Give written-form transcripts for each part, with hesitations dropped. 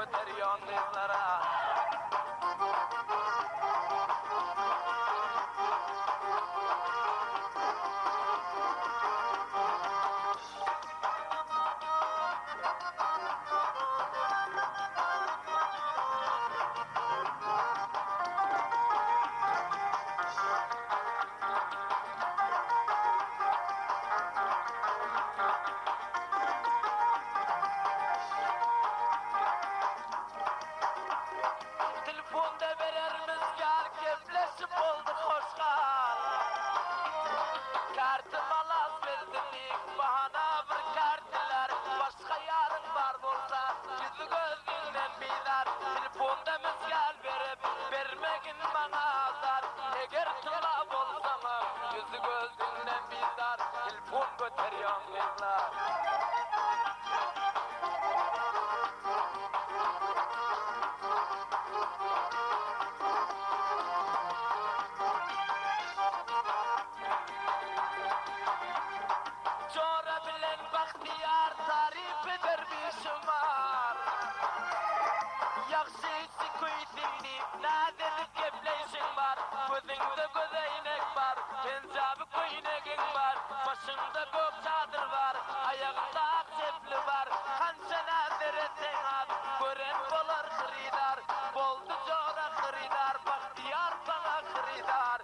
göteriyor kızlara. Telefonda vererimiz gel kepleşip oldu hoşgal. Kartı malas verdik bahana bir kartlar. Başka yarın var bolsa yüzü gözünden bidar. Telefonda müzgal verip vermegin bana azar. Eğer tula bolsana yüzü gözünden bidar. Telefon göteriyor kızlar. Çora bilen bahtiyar tarif eder bir şumar. Yakşıysı kuytindi nadedik gepleyşin var. Gözünde gözeynek var, pencabı koynegin var. Başında gök çadır var, ayağında ak çepli var. Kança nader eten at, gören bolar kıridar. Boldu çora kıridar, bahtiyar bana kıridar.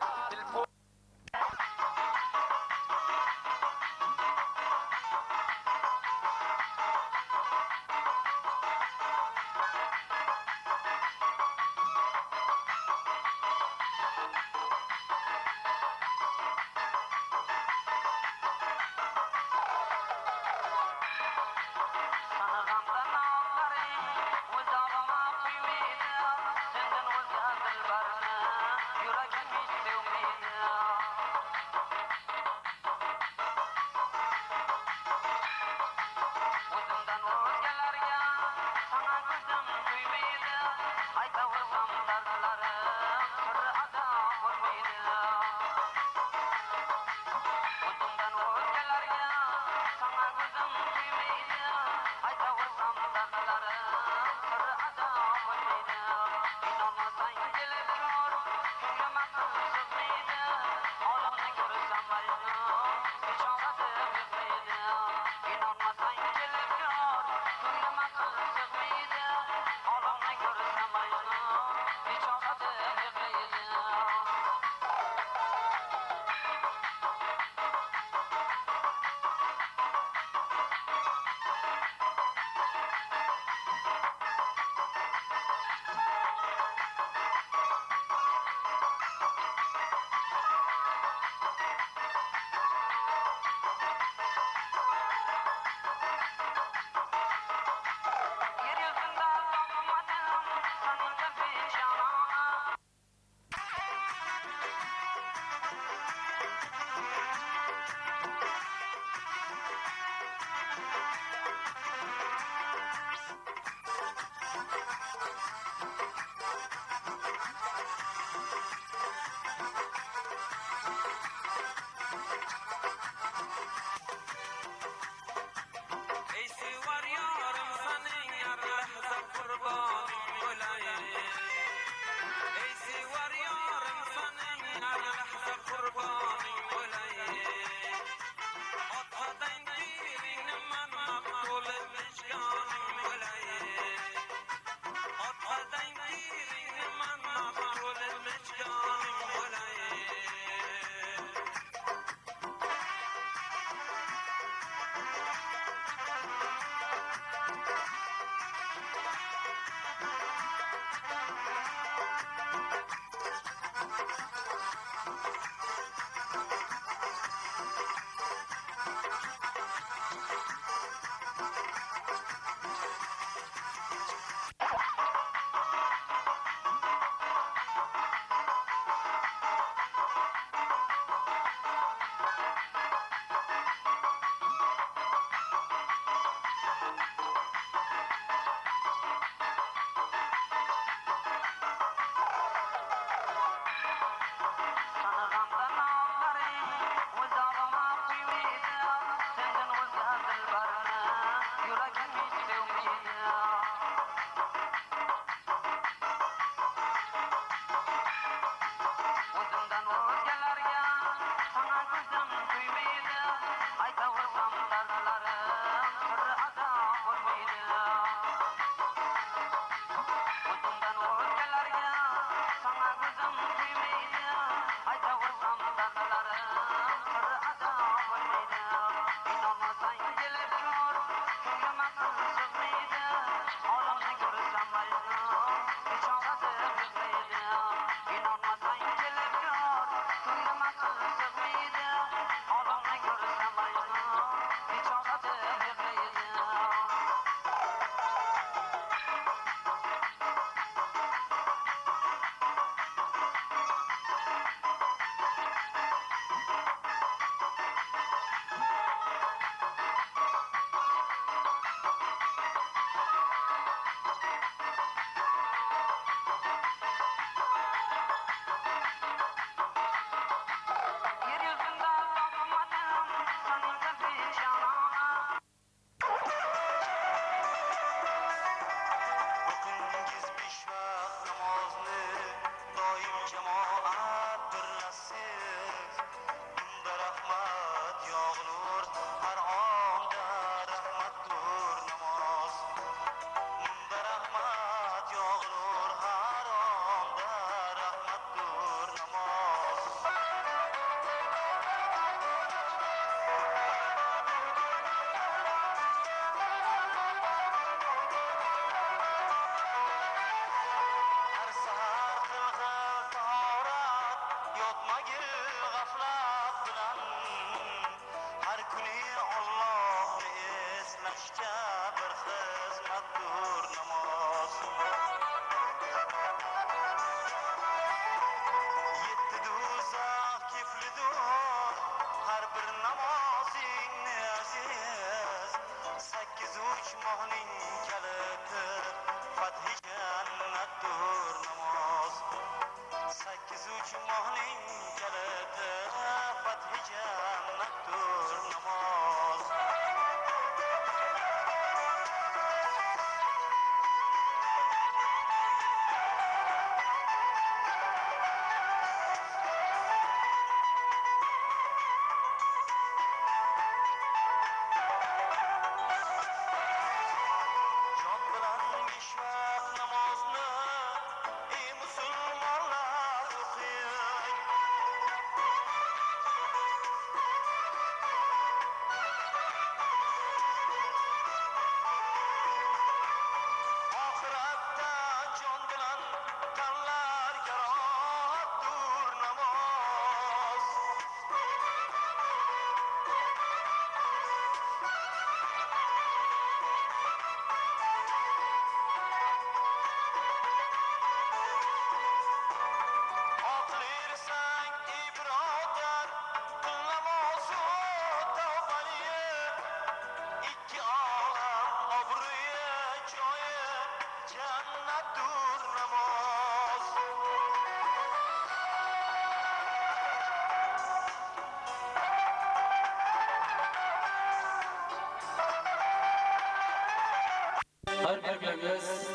Her birbirimiz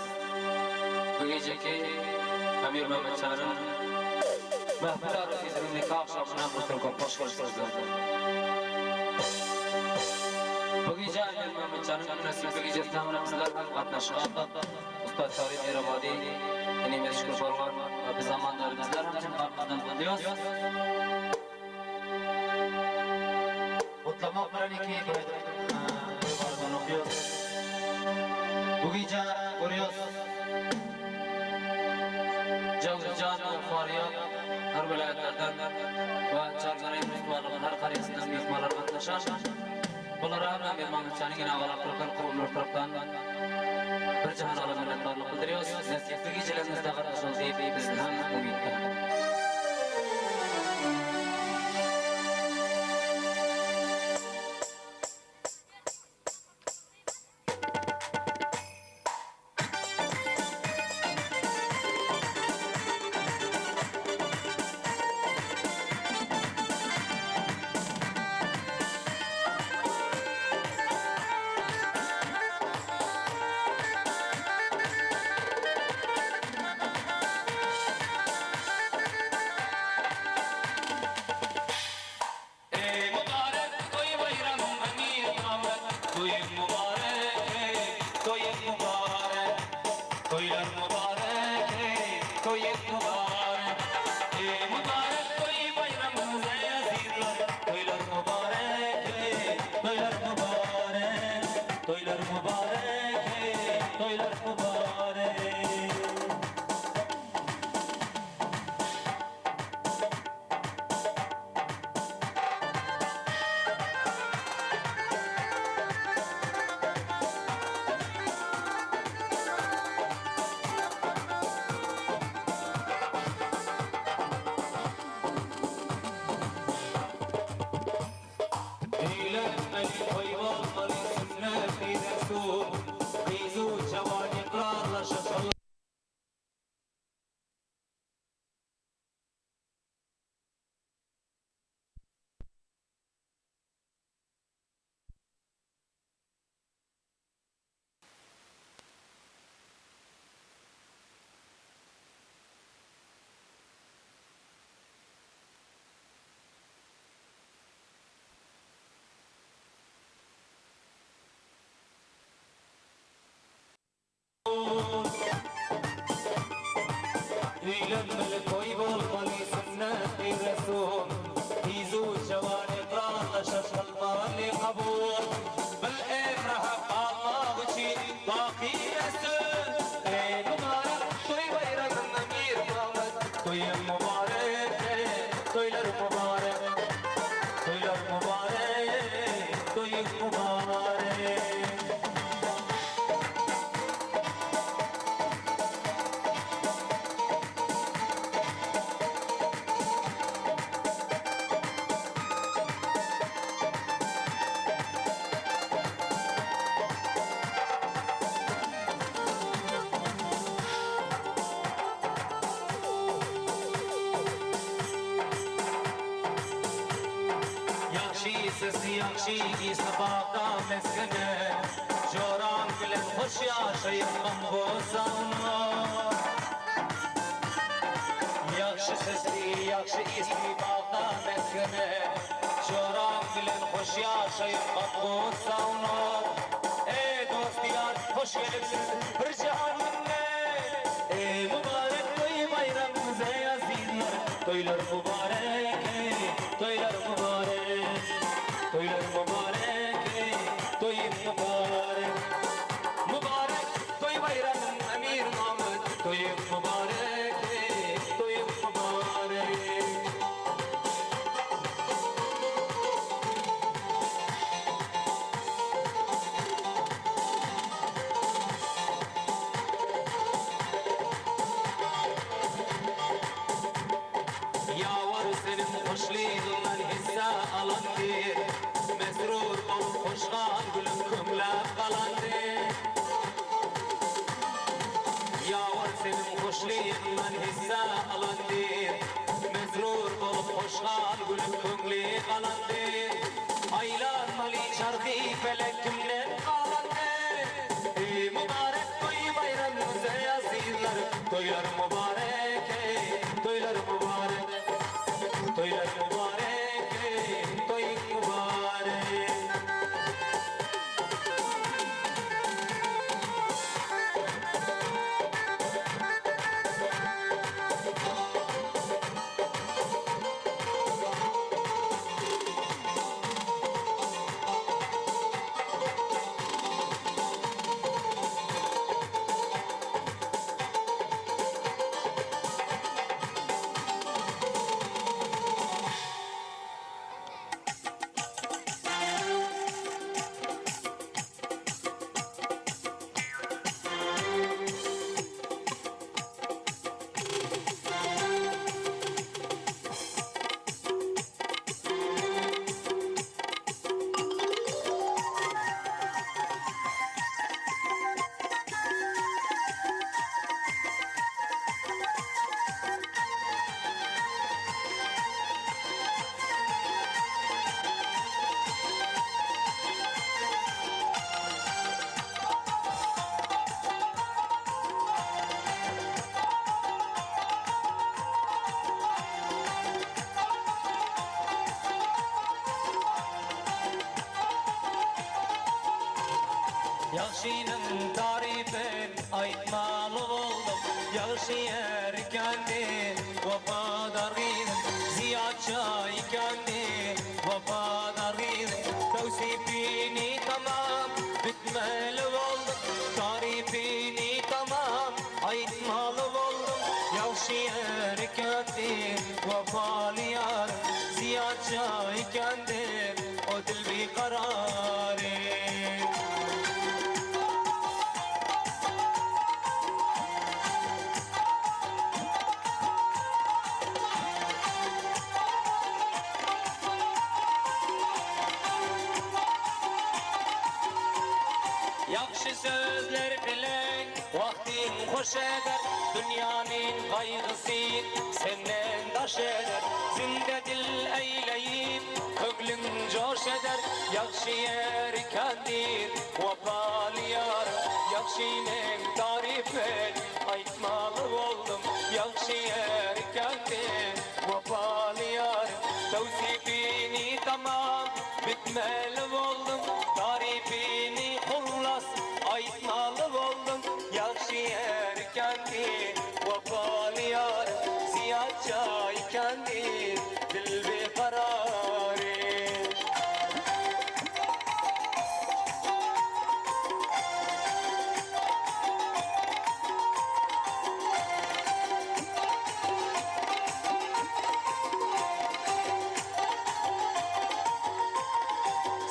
bu geceki Amir Mehmet Çağrı'nın mahfil arasının nikah akşamına mutlaka hoş geldiniz. Bu gece Amir Mehmet Çağrı'nın nasip gecesinde bizler katnaşan Usta Tarih Eramadi yine meşgul forman ve zamanlar bizler için arkadan buluyoruz. Mutlaka Kur'an-ı Kerim'den okuyoruz. Bu gece görüyoruz. Can ve Fariyat her vilayetlerden ve Çarkıray Müslümanların her kariyesinden Müslümanlar katlaşan bunlara hemen bir Mahmutçan'ın yine ağlar kırıklar kurumlar taraftan bir cihan alı minnettarlık bildiriyoruz. Nesiyetli gecelerimizde kardeş ol deyip bizden hem ümitler. Toy سسي يخشي سباقا مسكنة جوران بلن خوش يا شيخ قنبوزانا يخشي سسي يخشي سباقا مسكنة جوران بلن خوش يا شيخ قنبوزانا اي دوستيار خوش gelipsiz ricam minne ey mübarek toy bayram bize yazınlar toylar mübarek toylar mübarek toylar mübarek toy mübarek mübarek toy bayramın emir Mahmud toy mübarek toy mübarek hoşliğinden hisse alandı Mesrur olup hoşgan gülüm kümlep kalandı Yavur senin hoşliğinden hisse alandı Mesrur olup hoşgan gülüm kümlep kalandı Aylanmalı şarkı felekimden kalandı Ey mübarek toy bayramımıza yazırlar Toylar mübarek, toylar mübarek toylar mübarek, toy mübarek Yaxşının tarifin aytmalı oldum Yaxşı erkendi vafadarıydım Ziyatça ikendi vafadarıydım Tevsifini tamam bitmeli oldum Tarifini tamam aytmalı oldum Yaxşı erkendi vafalı yarım Ziyatça ikendi o dil bir kararı Yaxşı sözler bilen vaktin hoş eder Dünyanın kaygısı senden daş eder Zinde dil eyleyip köklün coş eder Yaxşı erkendir vafalı yar Yaxşının tarifen aytmalı oldum Yaxşı erkendir vafalı yar Tevsifini tamam bitmeli oldum Tarifini hullas aytmalı oldum Yaxşı erkendi vafalı yar Ziyatça ikendi dil bir kararı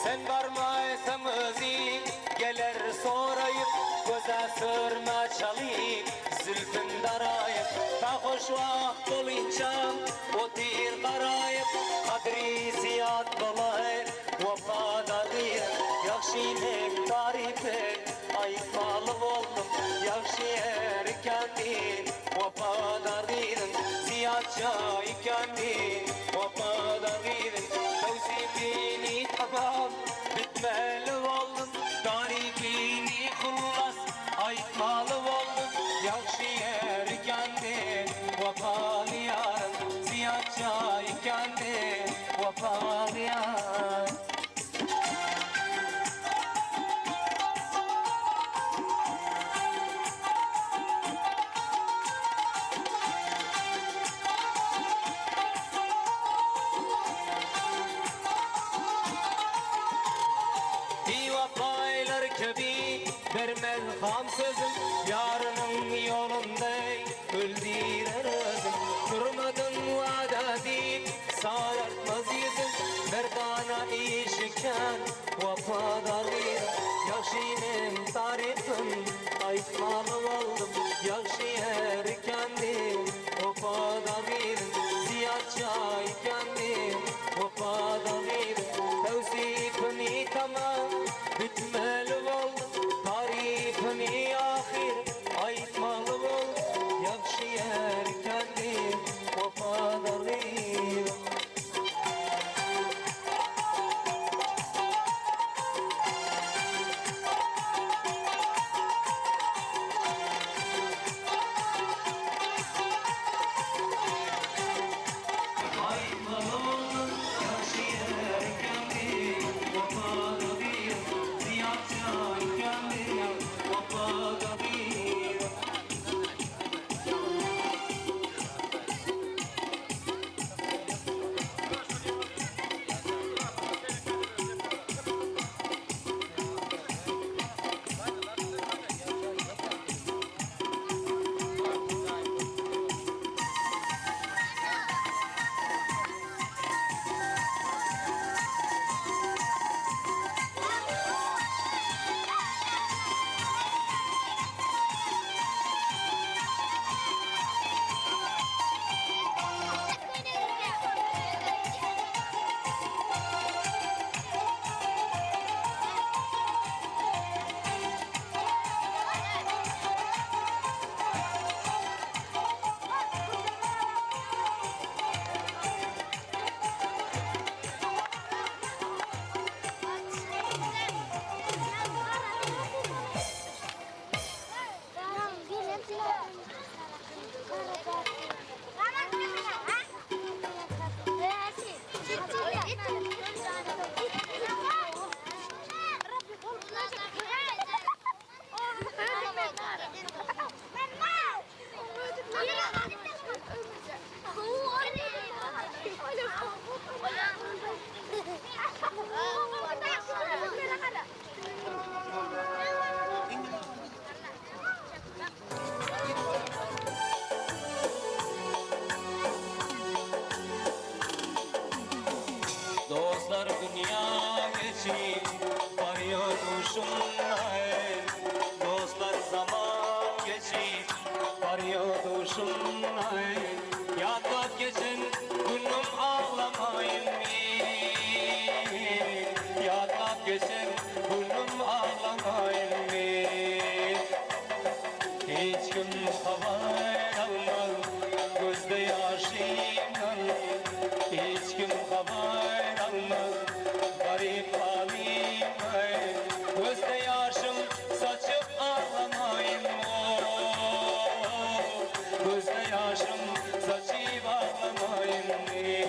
Sen varmaysamızı gelir sorayıp Göze sırma çalayıp zülfün darayıp Ta hoş vakt olunca o tir karayıp Kadri ziyad dolayıp vefadadır Yaxşının tarifin aytmalı oldum Yaxşı erkendir vefadadır Ziyadça ikendi vefadadır Tevsifini Yalan sözüm yarının yolundayım Öldürerdim durmadın vada deyip sarartmaz yüzüm Merdana işiken vafadarıyım Yakşinem tarifim aytmalı oldum Yakşı erkendim vafadarıyım Ziyad çaykendim vafadarıyım Tevzifini tamam bitmeli oldum Tarifini ahir aytmalı oldum Yakşı erkendim vafadarıyım Dostlar dünya geçip varıyor duşumday Dostlar zaman geçip varıyor duşumday Yatıp geçen günüm ağlamayın Yatıp geçen günüm ağlamayın Hiç gün haber almaz gözde yaşımdan Hiç gün haber almaz garip halim Gözde yaşım saçıp ağlamayın Gözde yaşım saçıp ağlamayın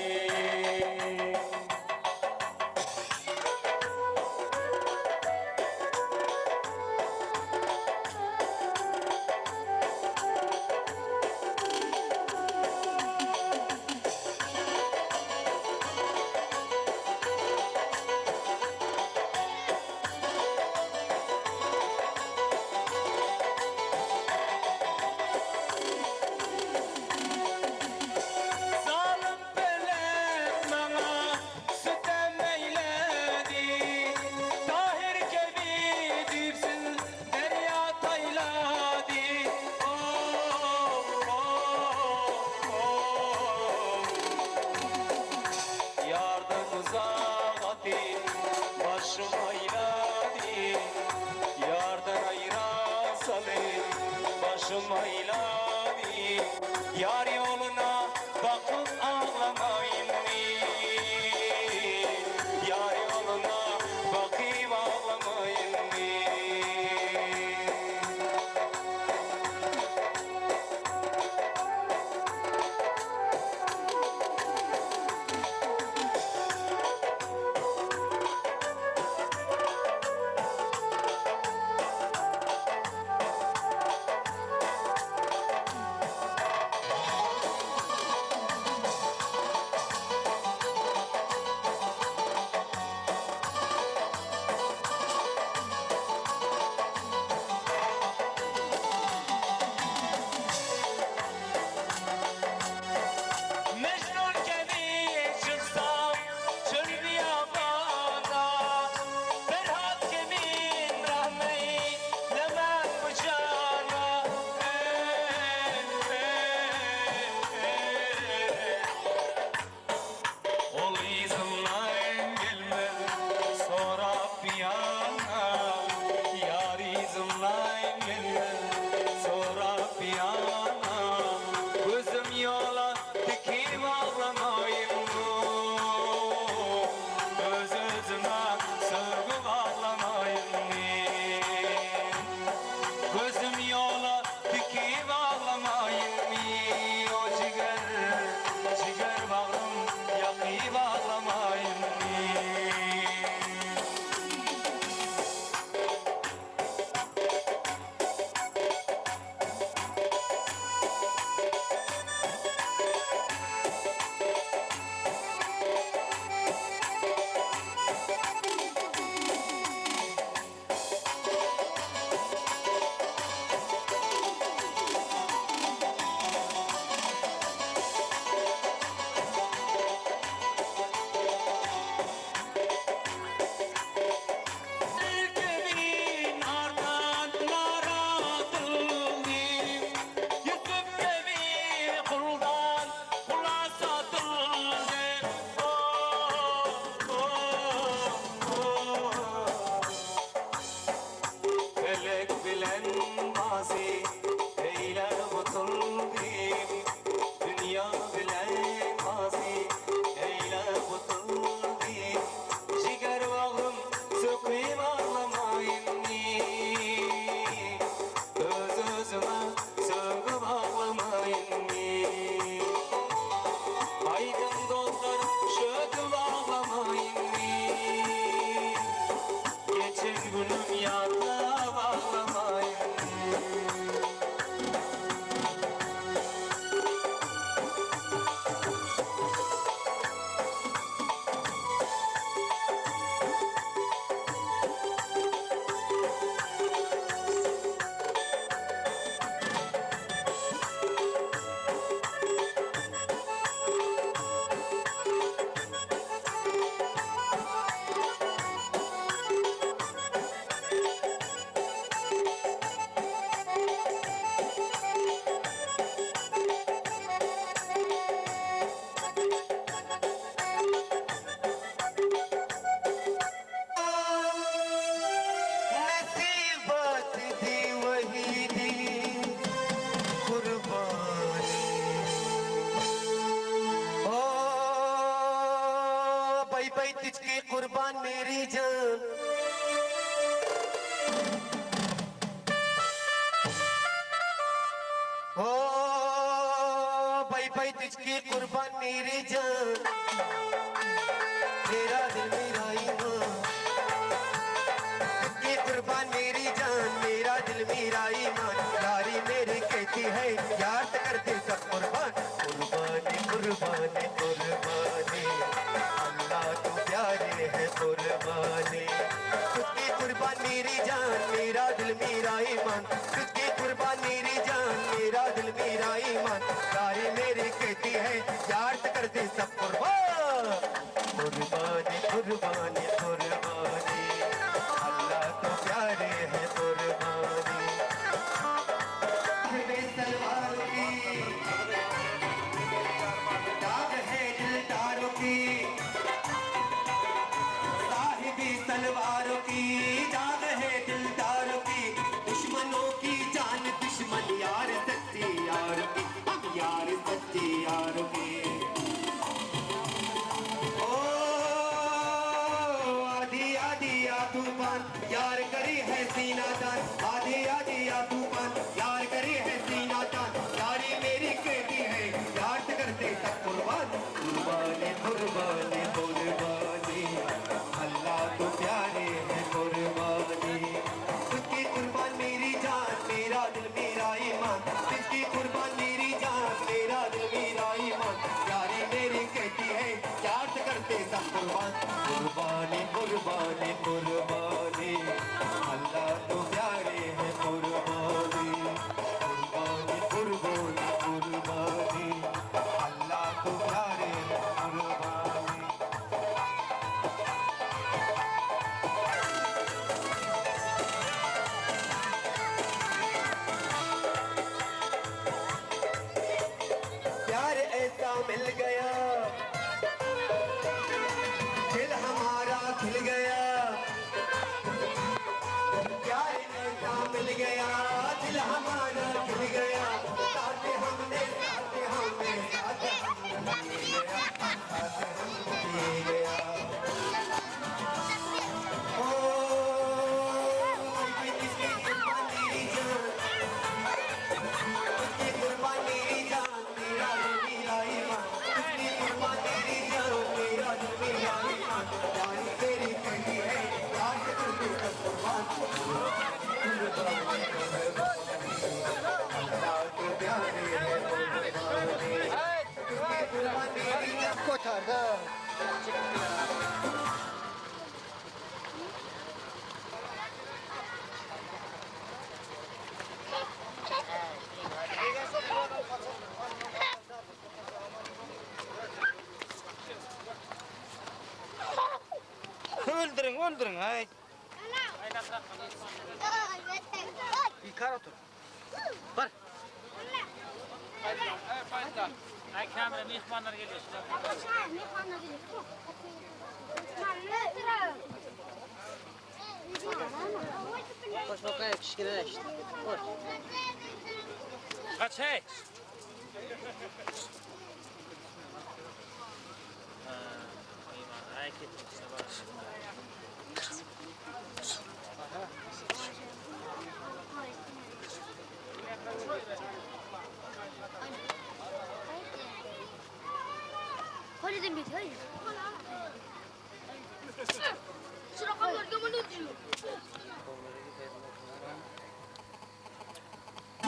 Başım aylavi Yar yoluna bakıp ağlamayın Yar yoluna bakıp ağlamayın sığıp ağlamayın mi? Aydın dostlar şöküp ağlamayın mi? Geçen günüm yandı ağlamayın mi? नसीबत दी वही दी कुर्बानी ओ भाई भाई तुझकी कुर्बान मेरी जान ओ भाई भाई तुझकी कुर्बान मेरी जान तेरा दिल मेरा ईमान की कुर्बान मेरी जान मेरा दिल मेरा ईमान यारी मेरी कहती है यार तो करते सब कुर्बान कुर्बानी कुर्बानी कुर्बानी अल्लाह तू प्यारे है कुर्बानी तुझकी कुर्बान मेरी जान मेरा दिल मेरा ईमान तुझकी कुर्बान मेरी जान मेरा दिल मेरा ईमान यारी मेरी कहती है यार तो करते सब कुर्बान कुर्बानी कुर्बानी कुर्बानी अल्लाह तो प्यारे है कुर्बानी सलवारों की दाग है दिलदारों की साहिबी सलवारों की दाग है दिलदारों की दुश्मनों की जान दुश्मन यार सच्ची यार की हम यार सच्ची यार की ओ आधी आधी या तूफान यार करी है सीना दान आधी आधी या तूफान यार करी है सीना दान यारी मेरी कहती है यार से करते सब कुर्बान कुर्बानी कुर्बानी कुर्बानी अल्लाह तो प्यारे है कुर्बानी तुझकी कुर्बान मेरी जान मेरा दिल मेरा ईमान तुझकी कुर्बान मेरी जान मेरा दिल मेरा ईमान यारी मेरी कहती है यार से करते सब कुर्बान कुर्बानी कुर्बानी कुर्बानी अल्लाह तो प्यारे है कुर्बानी कुर्बानी कुर्बानी कुर्बानी अल्लाह तो प्यारे है कुर्बानी प्यार ऐसा मिल गया दिल हमारा खिल गया प्यार ऐसा मिल गया दिल हमारा खिल गया साथ हमने साथ हमने साथ हमने गया साथ हमने गया ओ किसकी कुर्बान मेरी जान किसकी कुर्बान मेरी जान मेरा दिल मेरा ईमान किसकी कुर्बान मेरी जान मेरा दिल मेरा ईमान यारी तेरी कहती है यार से करते सब कुर्बान कुर्बानी अल्लाह तो प्यारे है कुर्बानी किसकी कुर्बान मेरी जान को था öldürün hay. Yıkar otur. Var. Ay kamera mihmanlar geliyor. Mihmanlar geliyor. Boş bakaya kişiler işte. Boş. Kaç hey? Ay gitmişse baş. Hadi de bit, hadi. Şu rakamlar gömülü diyor.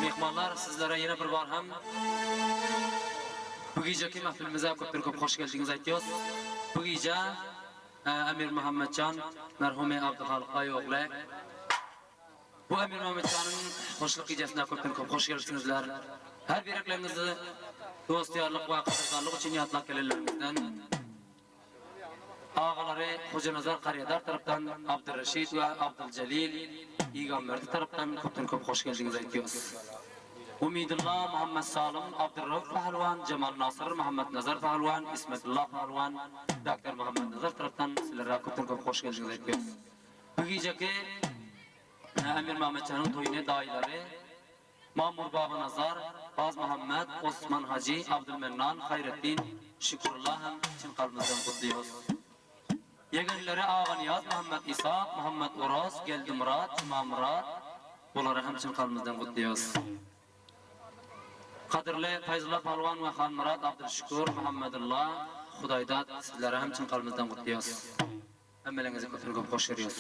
Mehmanlar sizlere yine bir var hem bu geceki mahfilimize köp hoş geldiniz aytıyoruz. Bu gece Emir Muhammedcan merhume Abdülhalik Ayoğlu. Bu Emir Muhammedcan'ın hoşluk gecesine köp hoş geldisinizler. Her bireklerinizi dostiyarlık ve kıdırdarlık için yatlak gelirlerimizden ağaları Hocanazar Kariyadar taraftan Abdülreşit ve Abdülcelil İğamverdi taraftan köp hoş geldiniz aytıyoruz. Umidullah Muhammed Salim, Abdurrauf Pahalvan, Cemal Nasır, Muhammed Nazar Pahalvan, İsmetullah Pahalvan, Dr. Muhammed Nazar taraftan sizlere köp hoş geldiniz aytıyoruz. Bu geceki Emir Muhammedcan'ın toyuna dayıları Mamur Baba Nazar, Baz Muhammed, Osman Hacı, Abdülmennan, Hayrettin, Şükrullah hem için kalbimizden kutluyoruz. Yegenleri Ağa Niyaz, Muhammed İsa, Muhammed Uras, Geldi Murat, Cuma Murat, bunları hem için kalbimizden kutluyoruz. Kadirli Fayzullah Palvan ve Khan Murat, Abdülşükür, Muhammedullah, Hudaydat sizlere hem için kalbimizden kutluyoruz. Emmelinizi köp hoş görüyoruz.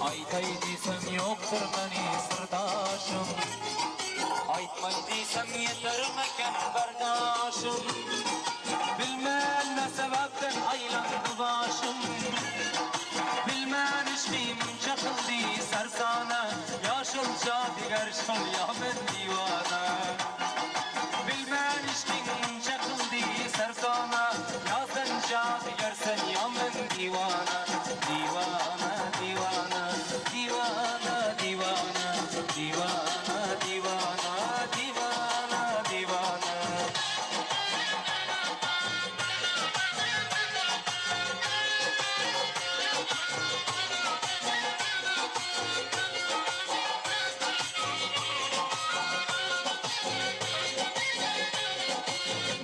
Aytay desem yoktur beni sırdaşım, aytmay desem yetermeken kardeşim. Bilmem ne sebepten aylandı başım, bilmem işim çakıldı sersane, yaşılca diğer şol ya ben divane. Bilmem işim çakıldı sersane, ya sen diğer sen ya ben divane. Divane, divane, divane, divane, divane, divane, divane, divane.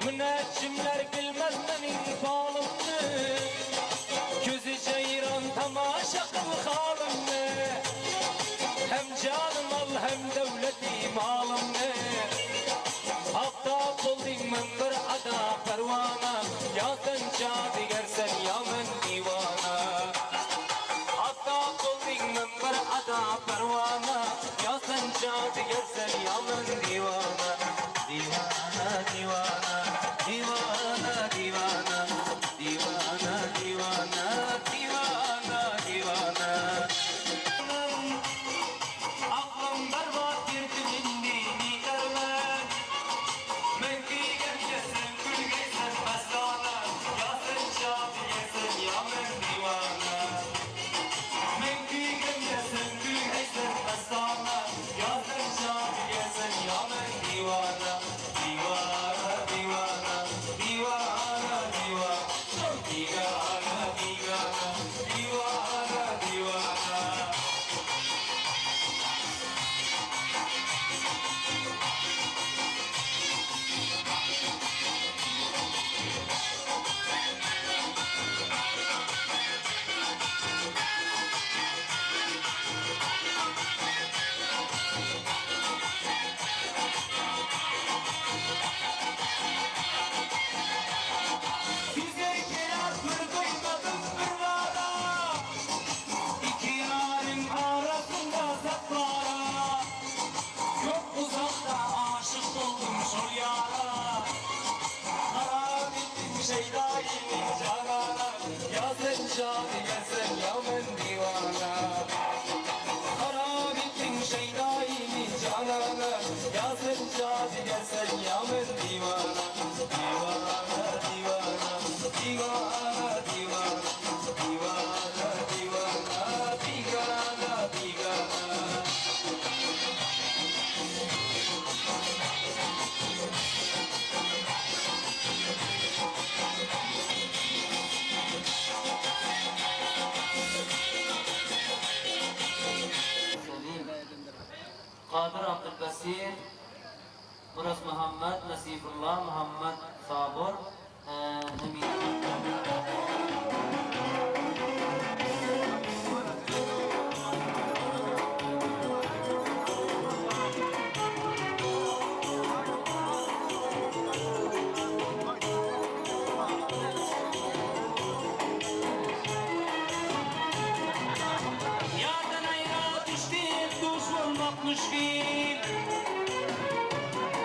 Müneccimler bilmez benim balımı, gözü ceyran tamaşa kıl halımı. Hem canım al hem devletim malımı, hatta buldum ben bir ada pervana, ya sen cadiger sen ya men divana. Hatta buldum ben bir ada pervana, ya sen cadiger sen ya men divana. Divana, divana, divana, divana, divana, divana, divana, divana. Aklım berbat girdiğinde giderler. Men giygen kesin gülgeysen bestana, ya sen Kadir Abdülbasir, Murat Muhammed, Nasibullah, Muhammed Sabur, Emin. Yardan ayra düştük, duş olmak müşkil.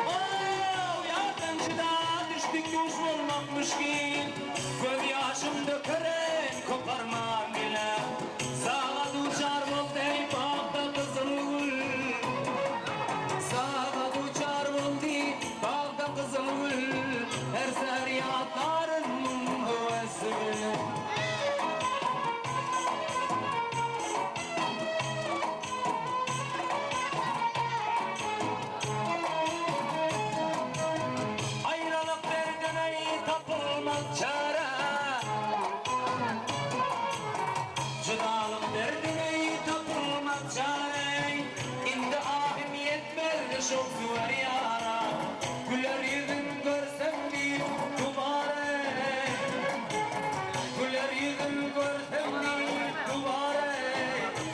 Oh, yardancıda düştük, duş olmak müşkil. Göz yaşım dökeren koparmam bile. Sağa duçar ol dey bağda kızıl gül. Sağa duçar ol dey bağda kızıl gül. Her seher yatarın hevesi. Ayrılık derdine tapılmaz çare. Judalık derdine tapılmaz çare. İndi ahim yetmez çok zor yara. Güler yüzün görsem bir duvare. Güler yüzün görsem bir duvare.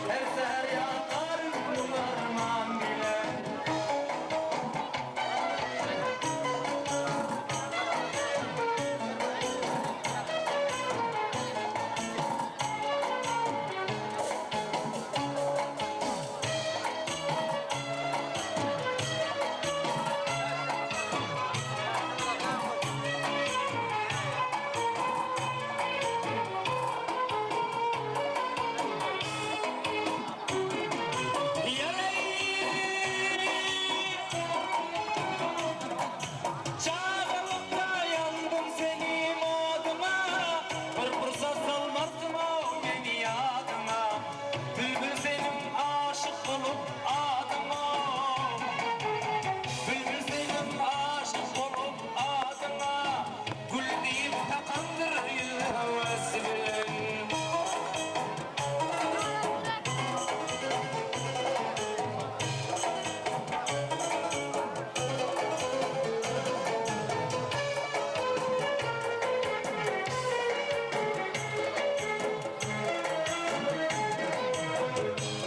Her seher yatarım varmam bile. Çağırıp yandım senin adına. Bir fırsat salmazsın o beni yadıma. Bülbül senin aşık olup adıma. Bülbül senin aşık olup adıma. Gül deyip takandır hevesini.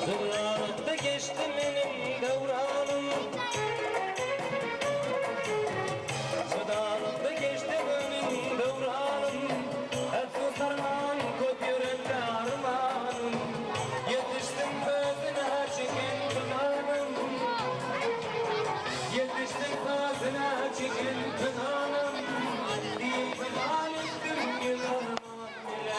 Devranımda geçti benim devranım. Devranımda geçti benim devranım. Hep susarman köpürende armağanım. Yetiştim gözüne çekin kınanım. Yetiştim gözüne çekin kınanım. Değil kınan ettim yıllarım bile.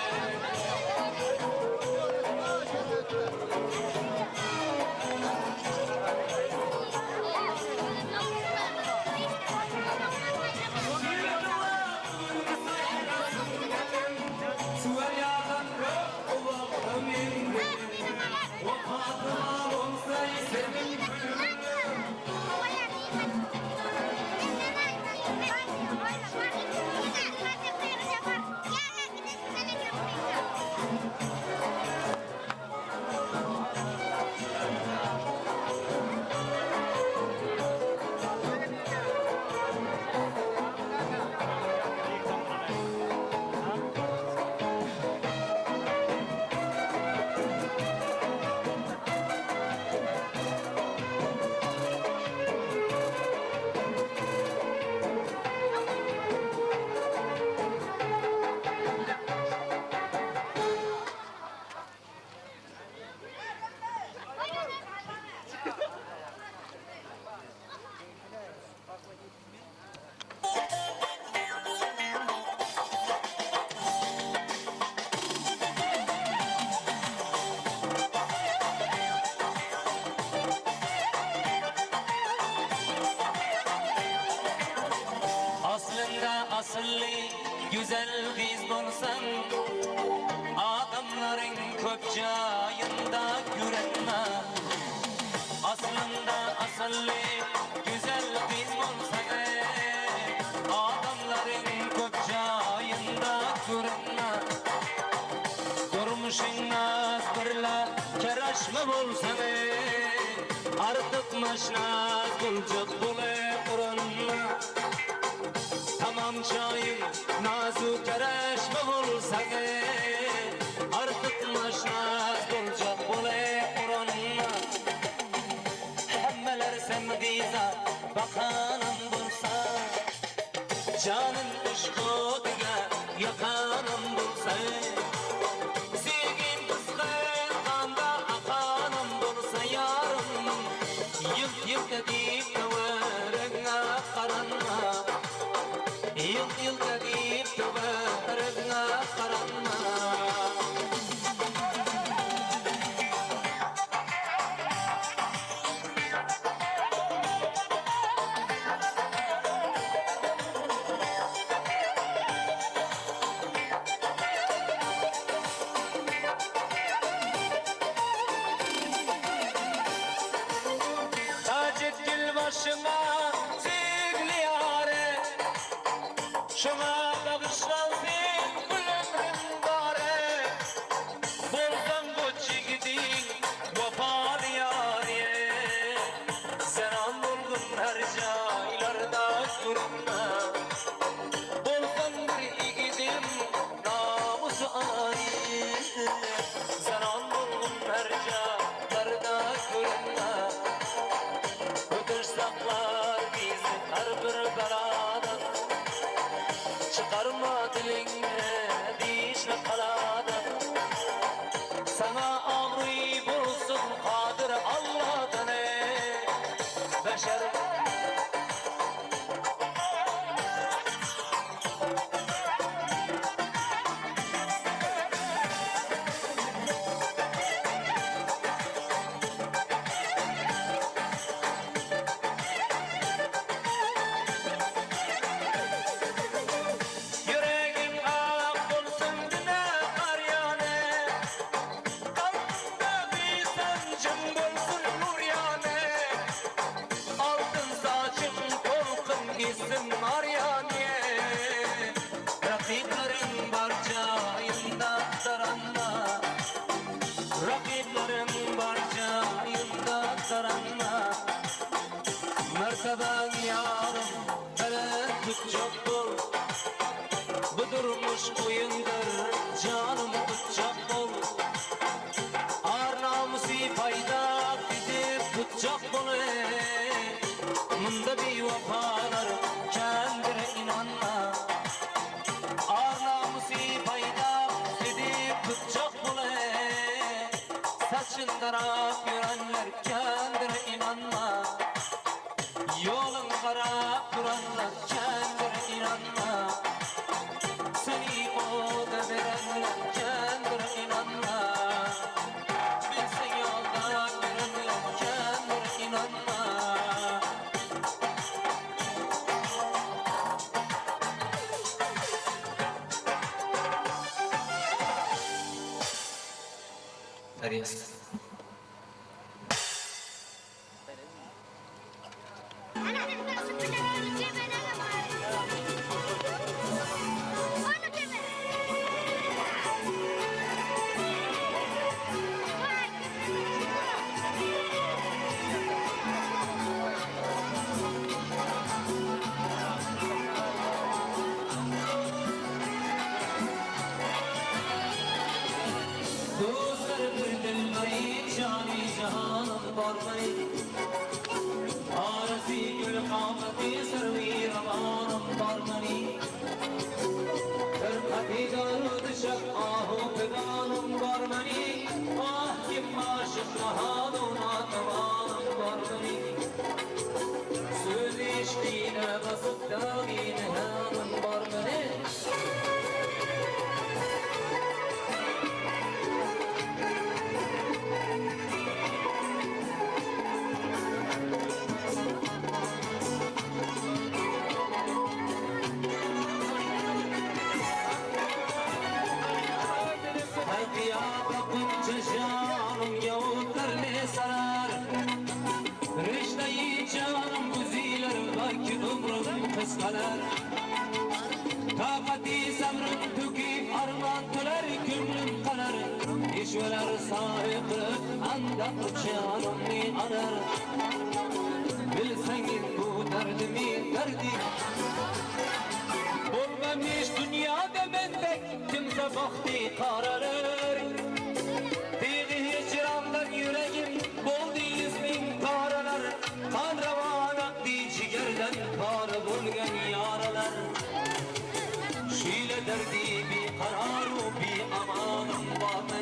Suvar yağdan kulağım indi. Vafatıma olsay senin gülüm. asıllı güzel kız bolsan, adamların köp cayında gürenme. Aslında asıllı güzel kız bolsan, adamların köp cayında gürenme. Durmuşun az birla keraşma bolsan, Artık maşnaz bulacak bule Kur'an'la Tamam çayım nazuk ereşme olsa Artık maşnaz bulacak bule Kur'an'la Hemmeler semdiza bakanım bulsa Canın ışkıdıga yakanım bulsa Sevgin kızgın kanda akanım bulsa yarım Yıl yıl edip tüverine karanma Yıl yıl edip tüverine karanma Taceddil başıma zigli yare Şuna bağışlansın gülümrüm gare Bulsam bu çigidin vefal yare Sen an bulgun her caylarda durma Bulsam bir igidim namusu ari Sen an bulgun her caylarda durma Ötür saklar bizi her bir beladan Çıkarma dilinle dişle kaladan Sana ağrı bulsun kadir Allah'tan Beşer Yüreğin ak olsun dine kar yane Kalbimde bir sancım bulsun nur yane Altın saçım korkun gitsin var yane Rakiplerim barcayında taranma Rakiplerim barcayında taranma Merteben yarım tereddüt çok bul Bu durmuş oyundur canım tutacak ol Ar namusi payda gidip tutacak bol Bunda bir vafalar kendine inanma Ar namusi payda gidip tutacak bol Saçından ak görenler kendine inanma Yolun kara duranlar kendine inanma Seni o da verenler kendine inanma Bilsen yolda görenler kendine inanma Arias. أنا أقدر أسوي أنا جبل أنا أنا جبل Dostlar bir dilberi şani cihanım var beni Arasi gül kâmeti servi ramanım var beni Kırkati darud şak ahu figanım var beni Ah kim aşık mahaduna tavanım var beni Söz iştiğine basıp dağine hanım var beni sahibi anda canımı arar. Bilseniz bu derdimi derdi. Olmamış dünyada bendek kimse vakti kararır. Dili hicrandan yüreğim boldu 100.000 karalar. Kan revan aktı cigerden kar bulgan yaralar. Şile derdi bir kararı bir amanım var mı?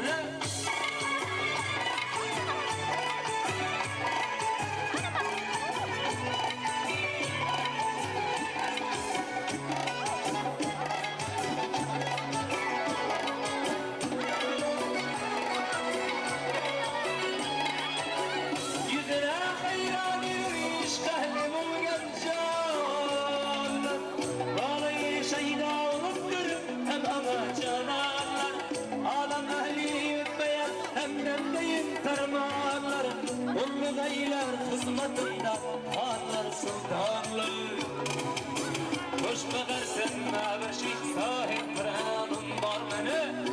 Yüzüne hayran yürüyüş kahve bulgan canlar. Vallahi şeyda oluptur hem ama cananlar. Adam ehli yütmeyen hem demdeyin tarmanlar. Ullu gaylar kısmetinde anlar sultanlar. Hoş bakarsan nabeşi sahip kıranım var mı?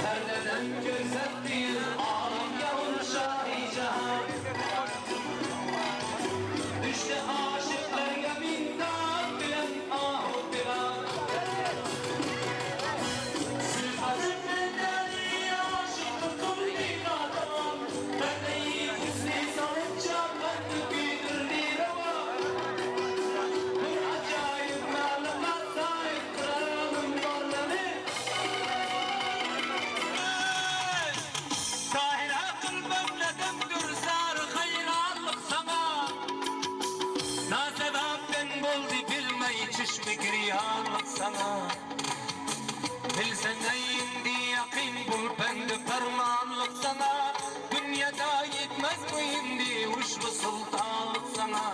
Perdeden gözettiğin ağlam yavur şahi cihan. Düştü aşıklar yaminden bilen ahut divan. Sırtacım bendeni aşık tutulduğun adam. Ben de iyi hüsnü sanınca ben de büyüdür rava. Bu acayip malumat sahip kırarım varlığını. Tahir akıl memleketimdir zar hayranlık sana. Nazebapten boldu bilmeyi çişmi griyanlık sana. Bilsen indi yakin bul bende fermanlık sana. Dünyada yetmez bu indi uçlu sultanlık sana.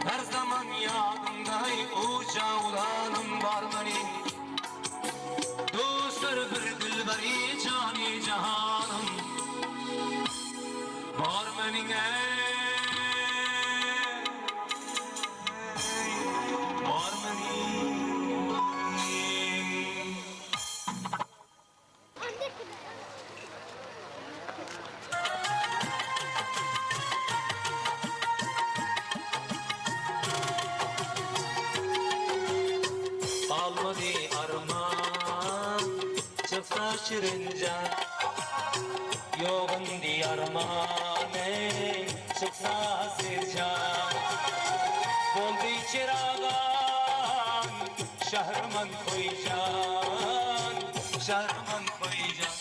Her zaman yadımday uca ulanım var benim. Dostlar bir dilberi cani cahanım var benim var benim. Almadı armağan çıksa şirincan. Yoğun diyarmane çıksa sircan. Boldu çırağan şahrman koycan. Şahrman koycan.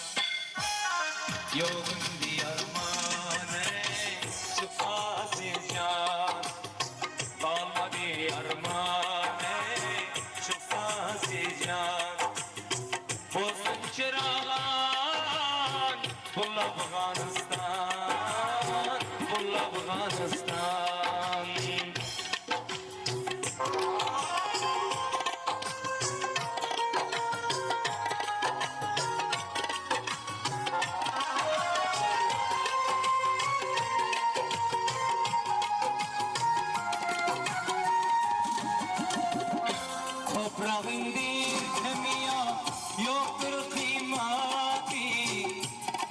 Yoğun diyarmane çıksa sircan. Almadı armane çıksa sircan. Bozun çırağan bulla Afganistan, bulla Afganistan. Toprağın demiya yoktur kıymeti.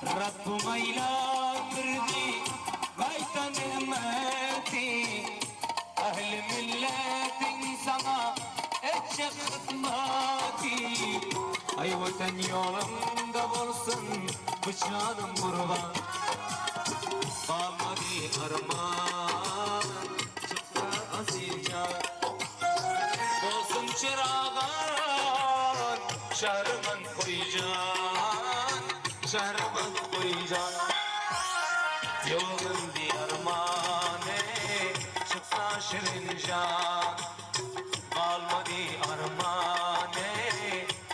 Rabbim aylandırdı gaytan nimeti. Ahli milletin sana edecek hizmeti. Ay vatan yolunda olsun bu canım kurban. Kalmadı armağan çıksa asilcan. Olsun çırağan şahrman koycan. Şahrman koycan. Yolun diyarmane çıksa şirincan. Kalmadı armane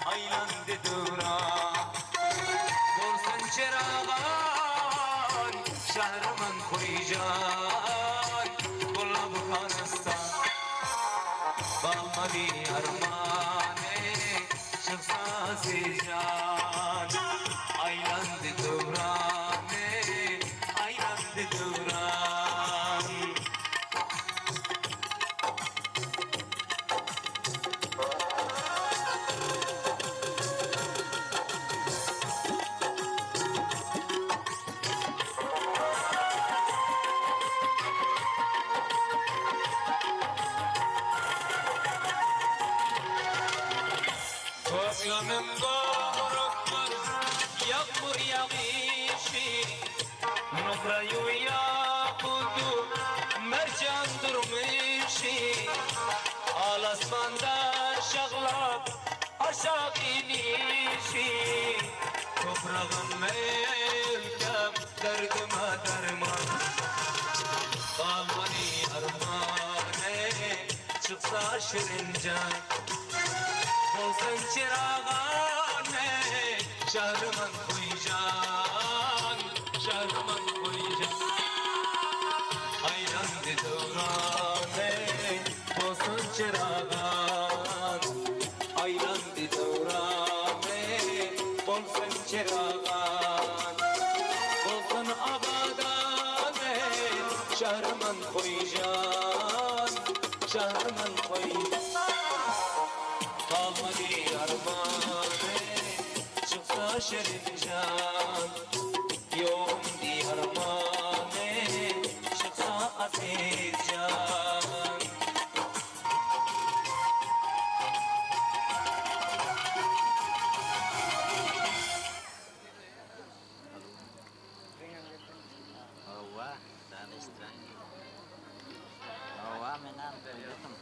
aylandı duran. Olsun çırağan şahrman koycan. Bulla Afganistan. Kalmadı armane से जान आइलंद दौराने आइलंद दौरान Gözümün korktur yağmur yağışı Nukrayı yakutu mercan durmuşu Al asmandan şaklap aşağı inişi Toprağın melkem derdime derman Kalmani armane çıksa şirincan Olsun çırağane şahrımın koycan Şahrımın koycan Aylandı devrane Olsun çırağan Aylandı devrane Olsun çırağan Olsun abadane Şahrımın koycan Şahrımın koycan Kalmadı armane çıksa şerincan Yoğun diyarmane çıksa azizcan Wah, dan istilahnya. Wah, menan pendekan.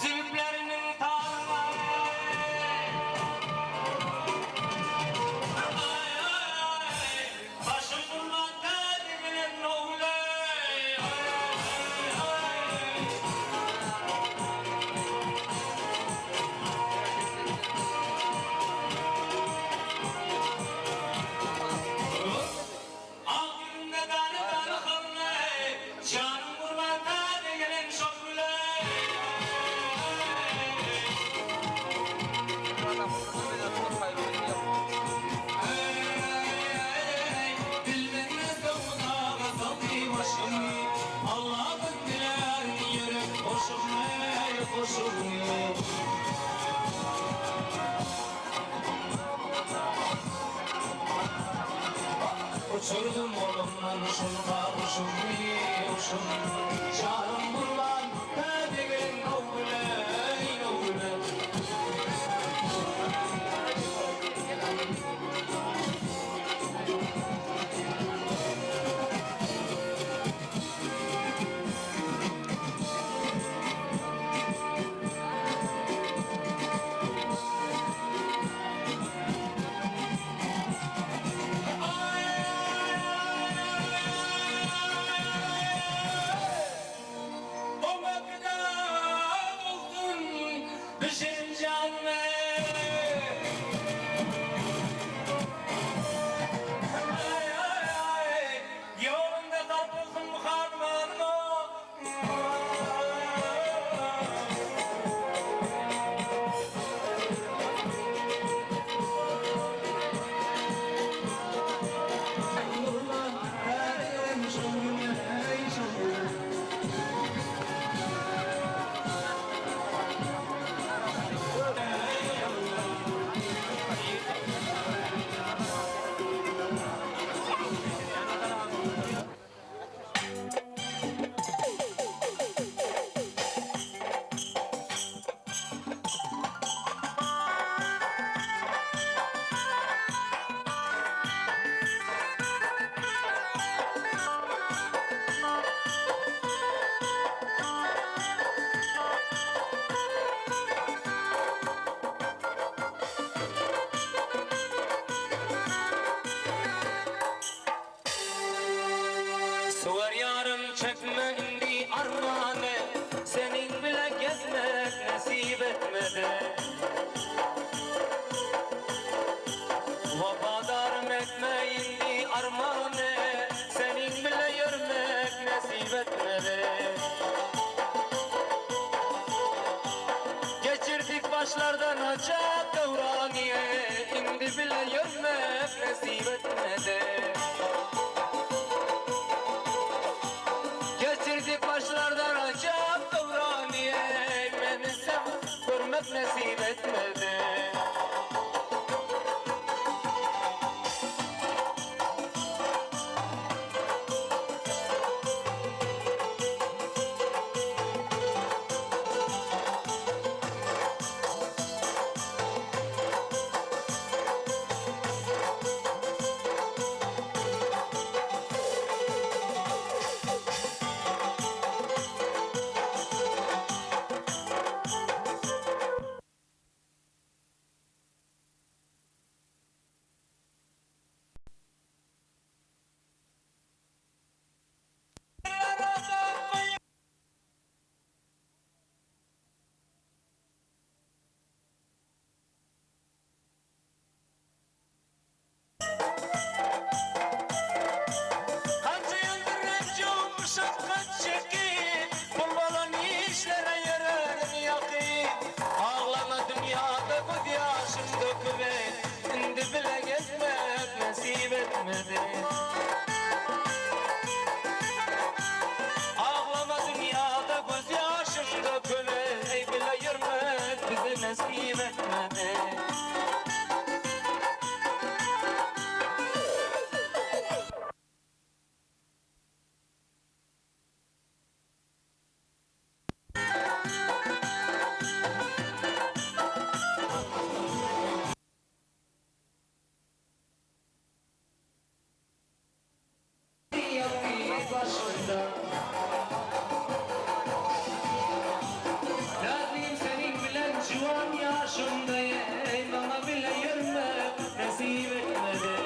Zülflerinin tarlaları Ay ay ay Başım durmaz derdimin oğlu Ay ay ay Ağzımda darı darı kıllı Canım durmaz derdimin şoğlu Bilmez doğuna kazandı başımı Allah'ın diler yürek koşulmuyor Uçurdum oğlumdan şunla uşum Şahım burlan Kaderin oğle başlardan açıp devraniye, indi bile yürümek nasip etmedi. Geçirdik başlardan açıp devraniye, beni sen görmek nasip etmedi. Kaç yıldır rençum şapkat çekip, bulmalan işlere yararım yakın. Ağlama dünyada bu yaşım döküme, indi bile gezmek nasip etmedi. Ağlama dünyada göz yaşım döküme, ey bile yürümek bize nasip etmedi. Razıyım senin bilen civan yaşımdayım, bana bile yürümek nasip etmedi.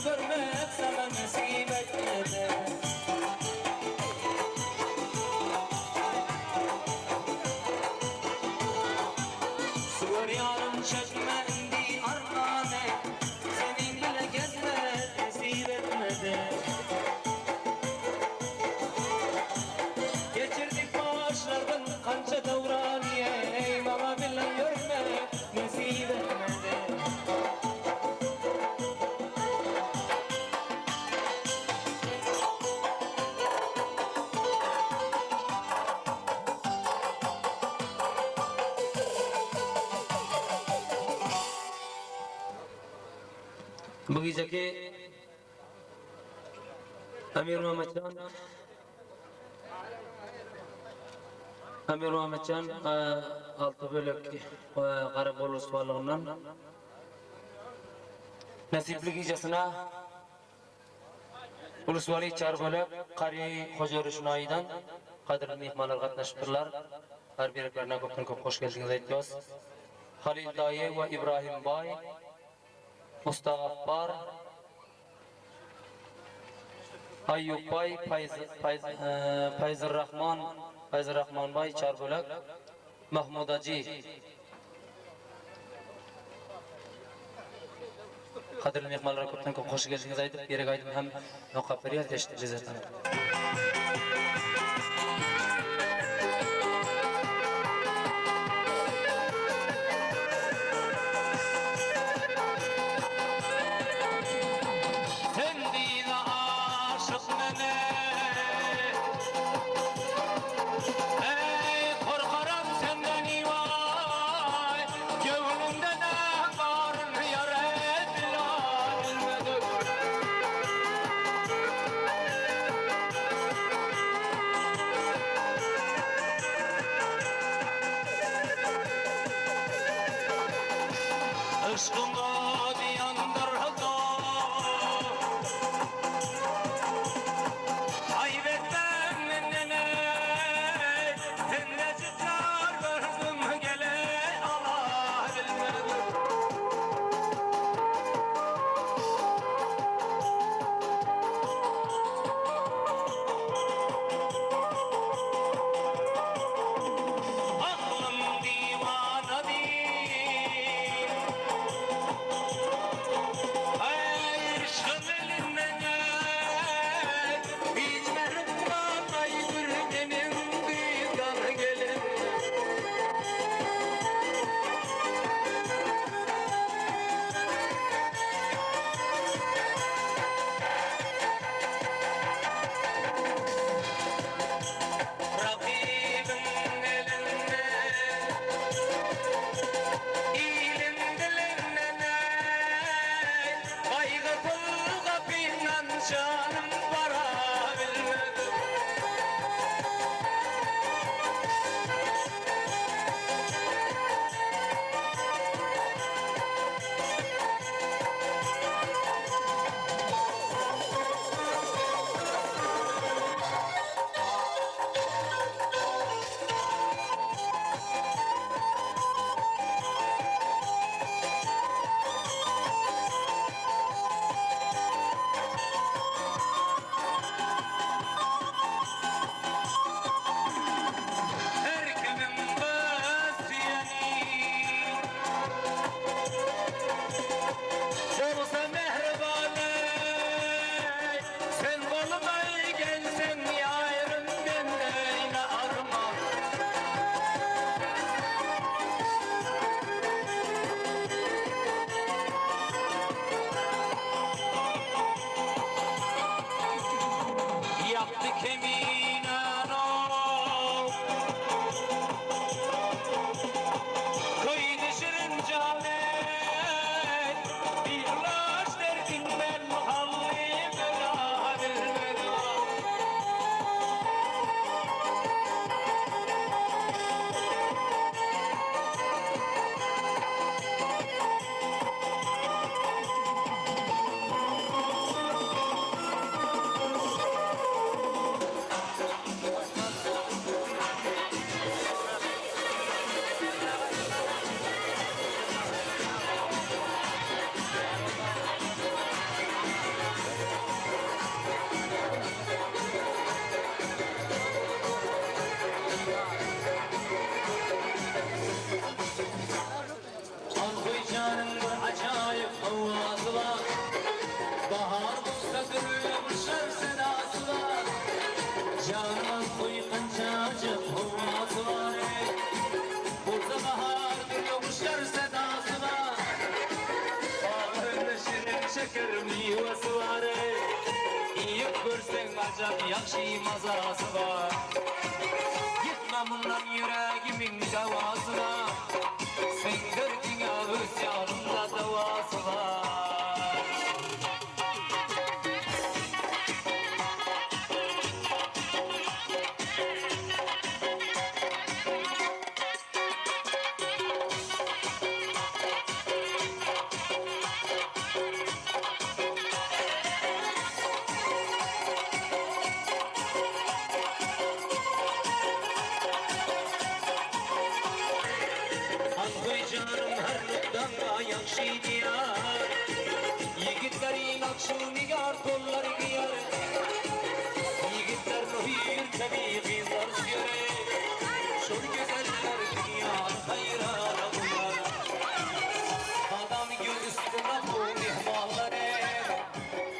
Görmek sana nasip etmedi. Sor yarım çekme indi armane, senin bile gezmek nasip etmedi. Geçirdik başlardan kanca devraniye, bana bile görmek nasip etmedi. Bu geceki Amir Muhammedcan altı bölük qarab olus balığından nasipli gecesine Ulusvali çar bölük Qari Xo'jarishnoyidan qadrli mehmonlar qatnashibdilar. Har birlarine ko'pdan ko'p xush keldingiz aytamiz. Halil Doyi va Ibrohim Boy, Mustag'far, Ayyub Boy, Fayzurrahmon Boy çar bölük, Mahmud Aji. Qadrli mehmonlar ko'pdan ko'p xush keldingiz aytib, berek aytib ham muqaffaliyat jazatan. Aşkıma diyandır hata, kaybetmem mendene. acep yakşı mazası var. Gitme bundan yüreğimin devasına. Sen derdine öz yanımda devası var. Ankoy canım her noktada yakşı diyar. Yigitlerin akşu nigar kolları giyer. Yigitler nuhir tabi kızlar süre. Şol güzeller dünya hayrana uyar. Adam göz üstüne bu mihmalları.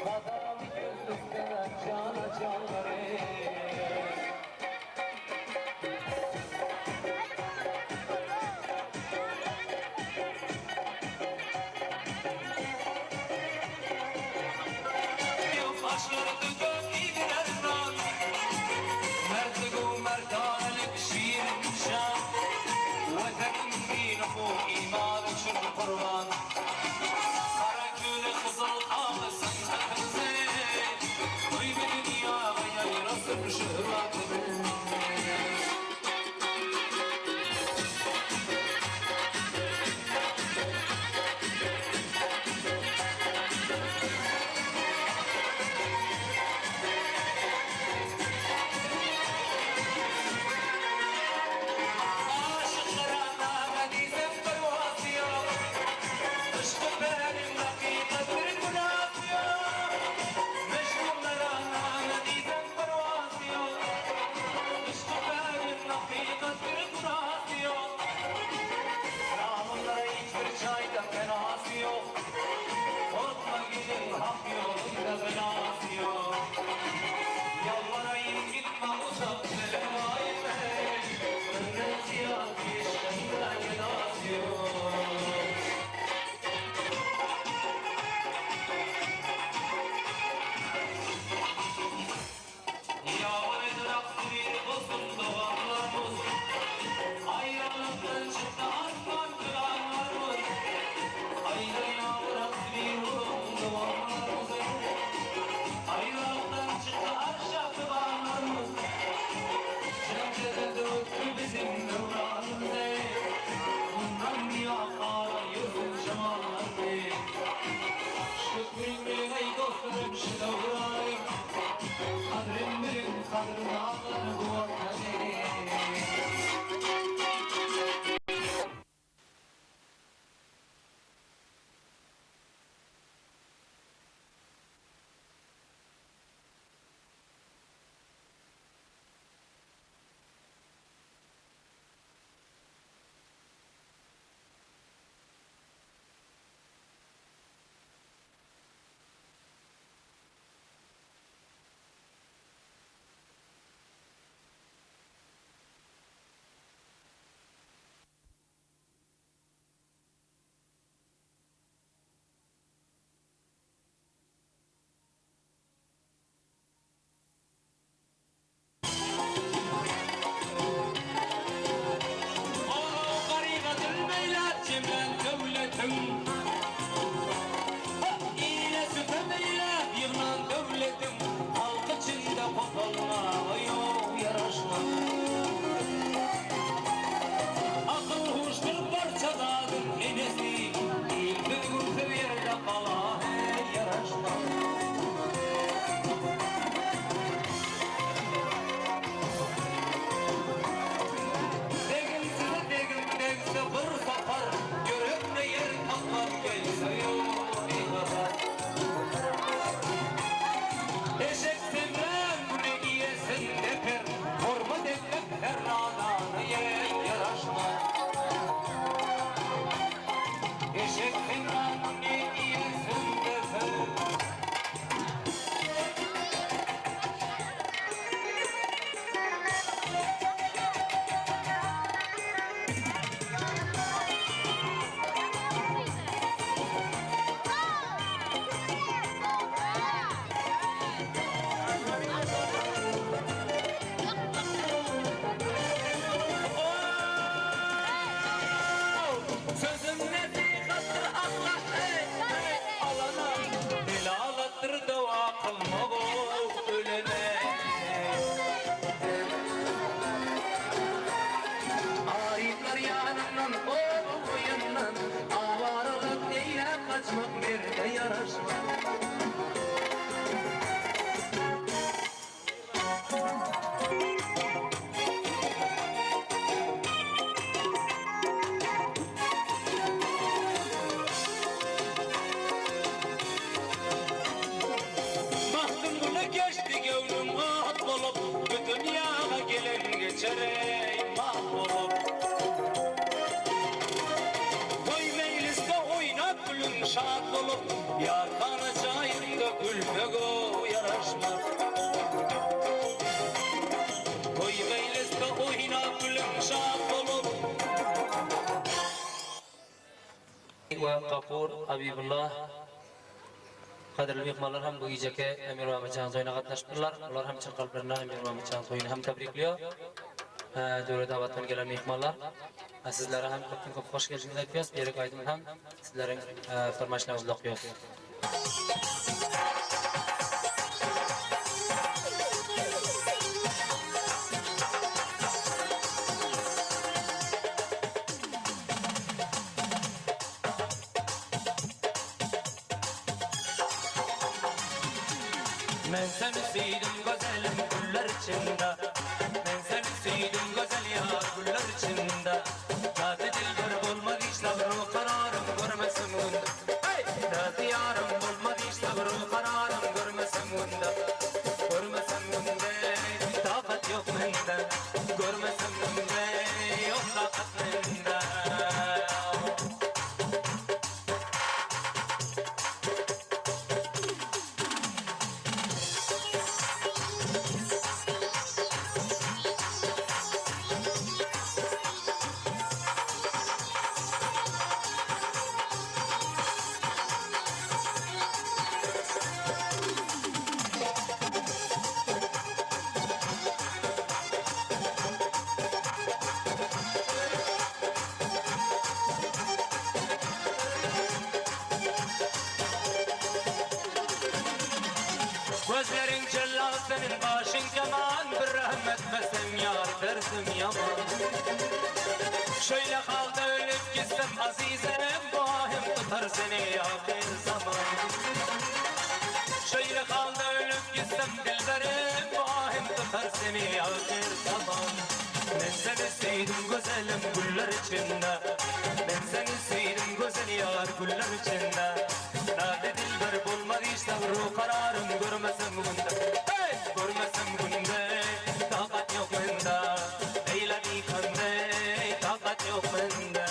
Adam göz üstüne cana canları. Başlarda gönlüler ran. Mertliğu merdanelik şiirin şan. Vatanın dinamu iman için kurban. Karaküle kızıl ağlasın kırmızı. Duy bir dünya ve yayrasın şöhretini. Kapur, Habibullah, Kadirli mehmanlar hem bu geceki Emir Mahmutcan toyuna katlaştılar. Onlar hem için kalplerine Emir Mahmutcan toyunu hem tebrikliyor. Döre davattan gelen mehmanlar. Sizlere hem köpten hoş geldiniz ediyoruz. Berek aydın hem sizlerin formaşlarınızı okuyoruz. Ben seni sevdim güzelim güller içinde. Ben seni sevdim güzel yar güller içinde. Tadı dilber olmadı işte bir kararım görmesin bunda. Tadı yarım olmadı işte bir kararım görmesin bunda. Görmesin bunda takat yok bende. Görmesin bunda yok takat bende. Gözlerin cellat senin başın keman bir rahmet mesem yar dersim yaman. Şöyle kaldı ölüp gitsem azizem vahim tutar seni ahir zaman. Şöyle kaldı ölüp gitsem dilberim vahim tutar seni ahir zaman. Ben seni sevdim güzelim güller içinde. Ben seni sevdim güzel yar güller içinde. Nade dilber bulmadı işte ruh kararım görmesem bunda. Hey! Görmesem bunda takat yok bende. Eyledi kande takat yok bende.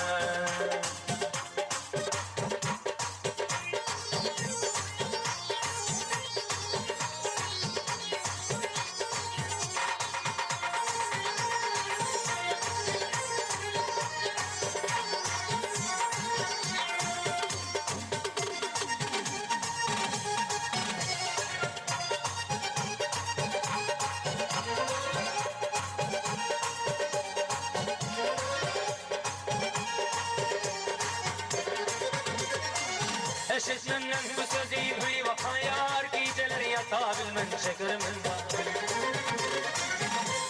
Eşitmenden bu sözü bir vakayar geceler yatabilmen şekerimden.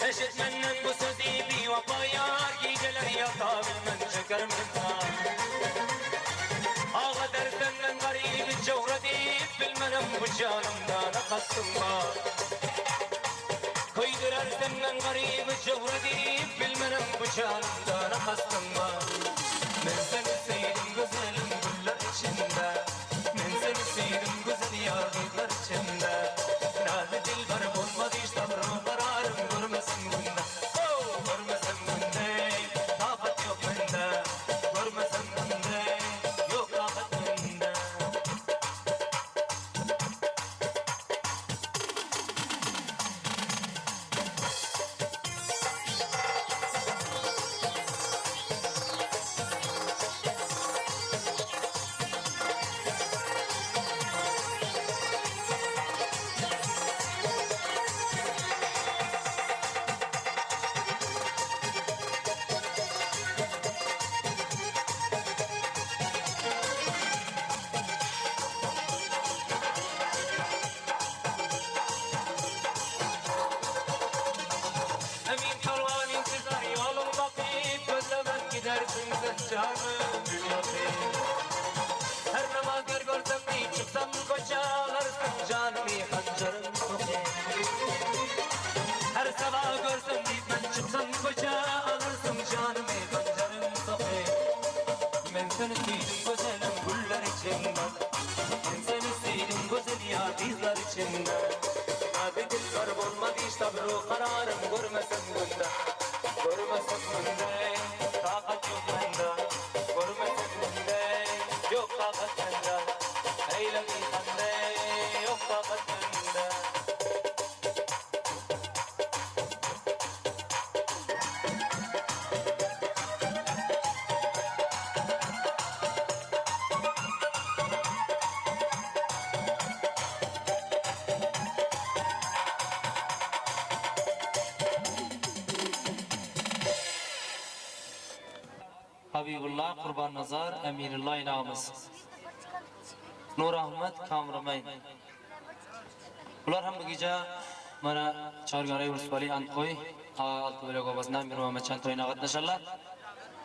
Eşitmenden bu sözü bir vakayar geceler yatabilmen şekerimden. Ağa derdinden garip cevre deyip bilmenem bu canımda ne kastım var. Kıydır erdemden garip cevre deyip bilmenem bu canımda ne kastım var. Ben seni sevdim güzelim güller içinde. Ben seni sevdim güzel yargılar içinde. Nade dilber bulmadı işte bir kararım görmesin bunda. Oh! Görmesin bunda takat yok bende. Görmesin bunda yok takat bende. Emin karvan intizar yolun bakıp gözlemen gidersin sen canım yakın. Her namazlar görsem bir çıksam koça alarsın canımı hancarım kokun. Her sabah görsem bir ben çıksam koça alırsın canımı hancarım kokun. Ben seni sevdim güzelim güller içinden. Ben seni sevdim güzel yardızlar içinden. Nade dilber olmadı işte bir kararım görmesem bunda. Görmesem bunda takat yok bende. Görmesem bunda yok takat bende. Eylemi bende yok takat bende. Habibullah Qurban Nazar, Eminullah inağımız. Nur Ahmet Kamramayın. Bular hem bu gece mana çağırganay ulusbali Antkoy, altı bölük obasından bir Muhammed Çan toyuna katlaşarlar.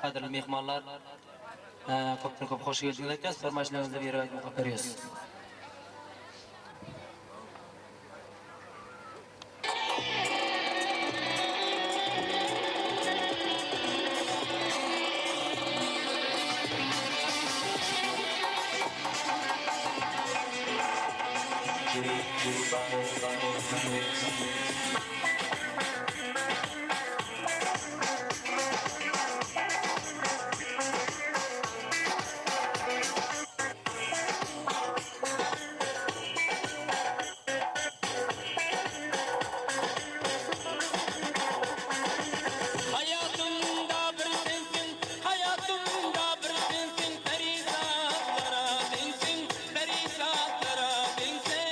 Kadirli mehmanlar, köpten köp hoş geldiniz etken, formaşlarınızda bir yere aytmak veriyoruz. Hayatımda bir sensin, hayatımda bir sensin, ferisatlara dinsin, ferisatlara dinsin.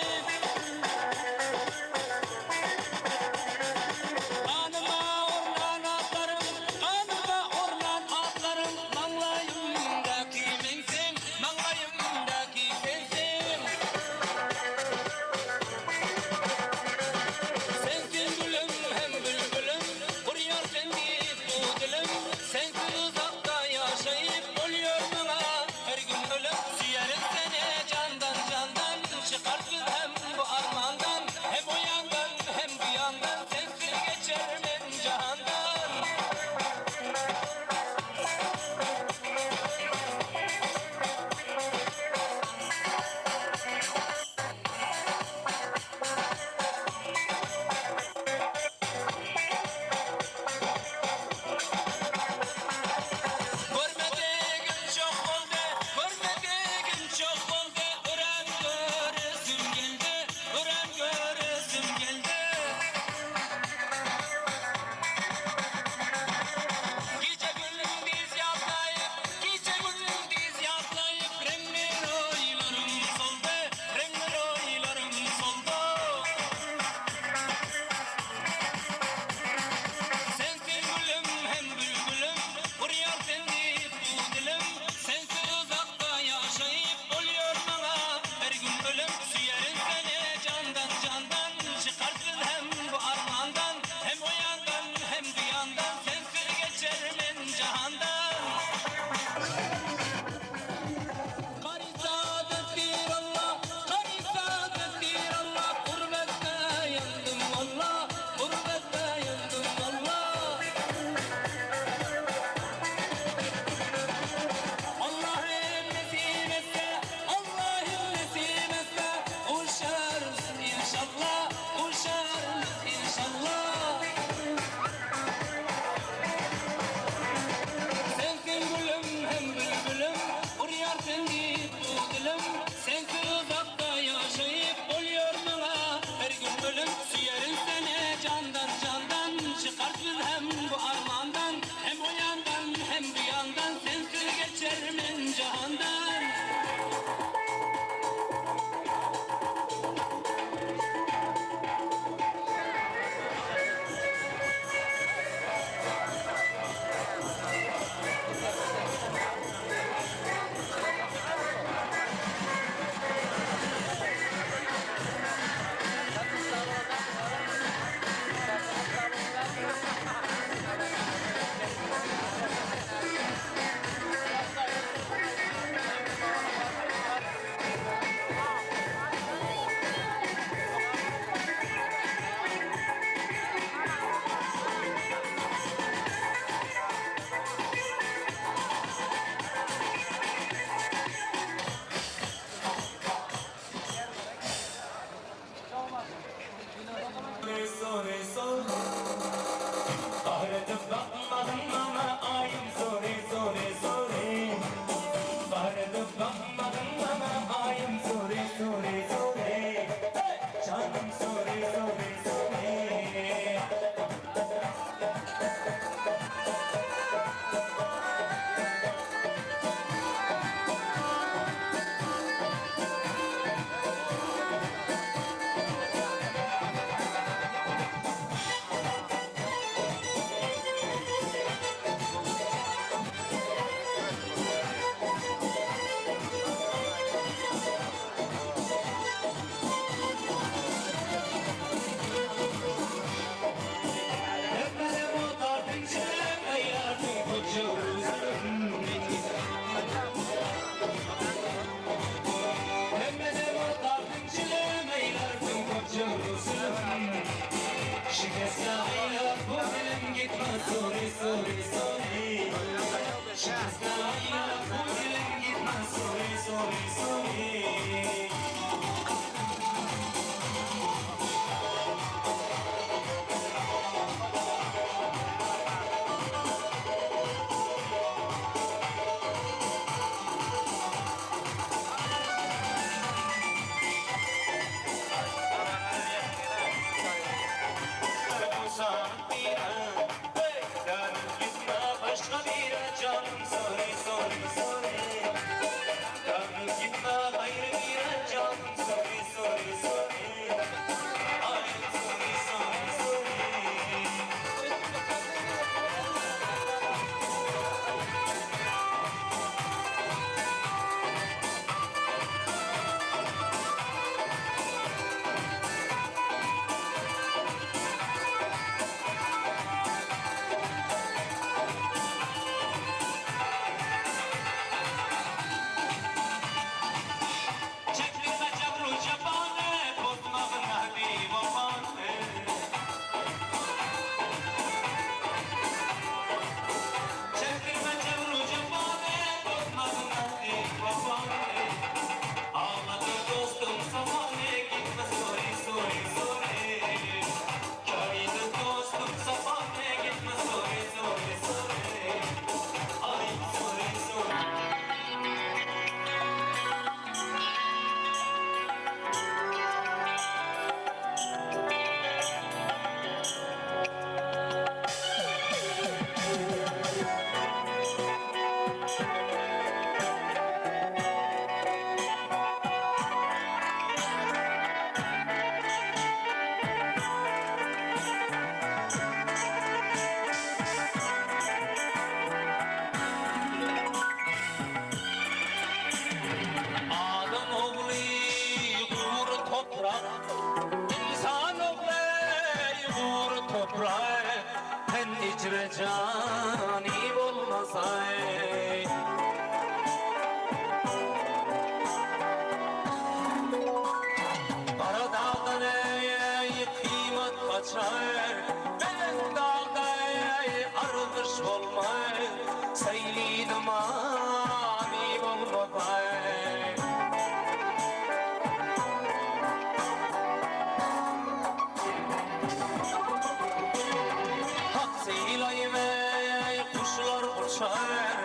uçar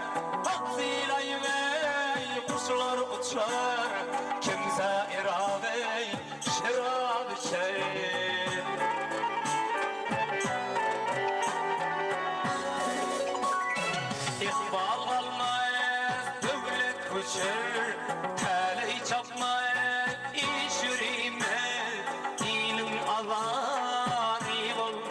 Aksilayım ey kuşlar uçar Kimse irade şarap içer İkbal kalmaz devlet uçar Tele çapmaz iş yürümez İlim avani olmaz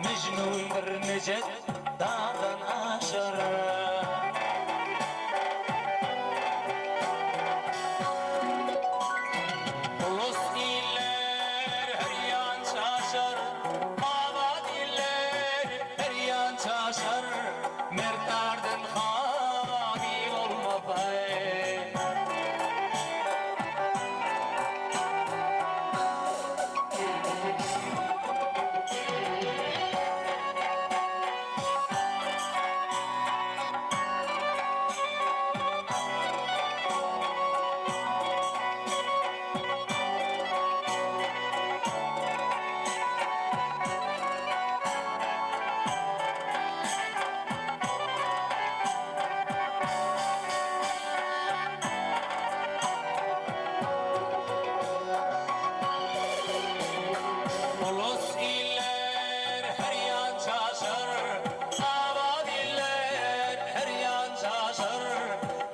Mecnundur necet dağdan aşar Ulus iller her yan çaşar Abad iller her yan çaşar Mertlerden hali olma pay Ulus iller her yan çaşar Abad iller her yan çaşar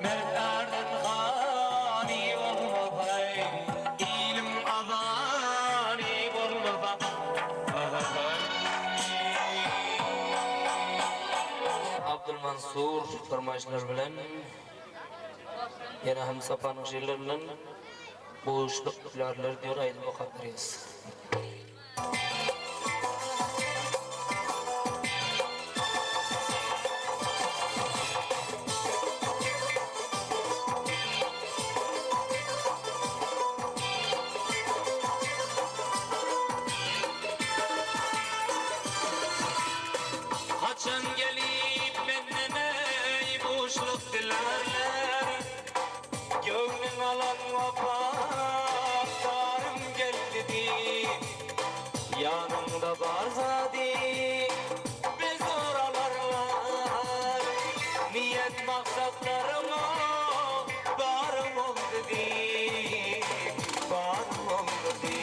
Mertlerden hani olma pay İlim adani olma pay Abdülmansur Tırmaşlar bilen yana hem sapanın şiirlerinden boğuşluk bilarlar diyor aydın bakabiliriz. Kaçan gelip benden ey boşluk dilerler Gönlün alan vefaktarım geldi di Yanımda var zadi biz oralarlar Niyet maksatlarıma barım oldu di Barım oldu di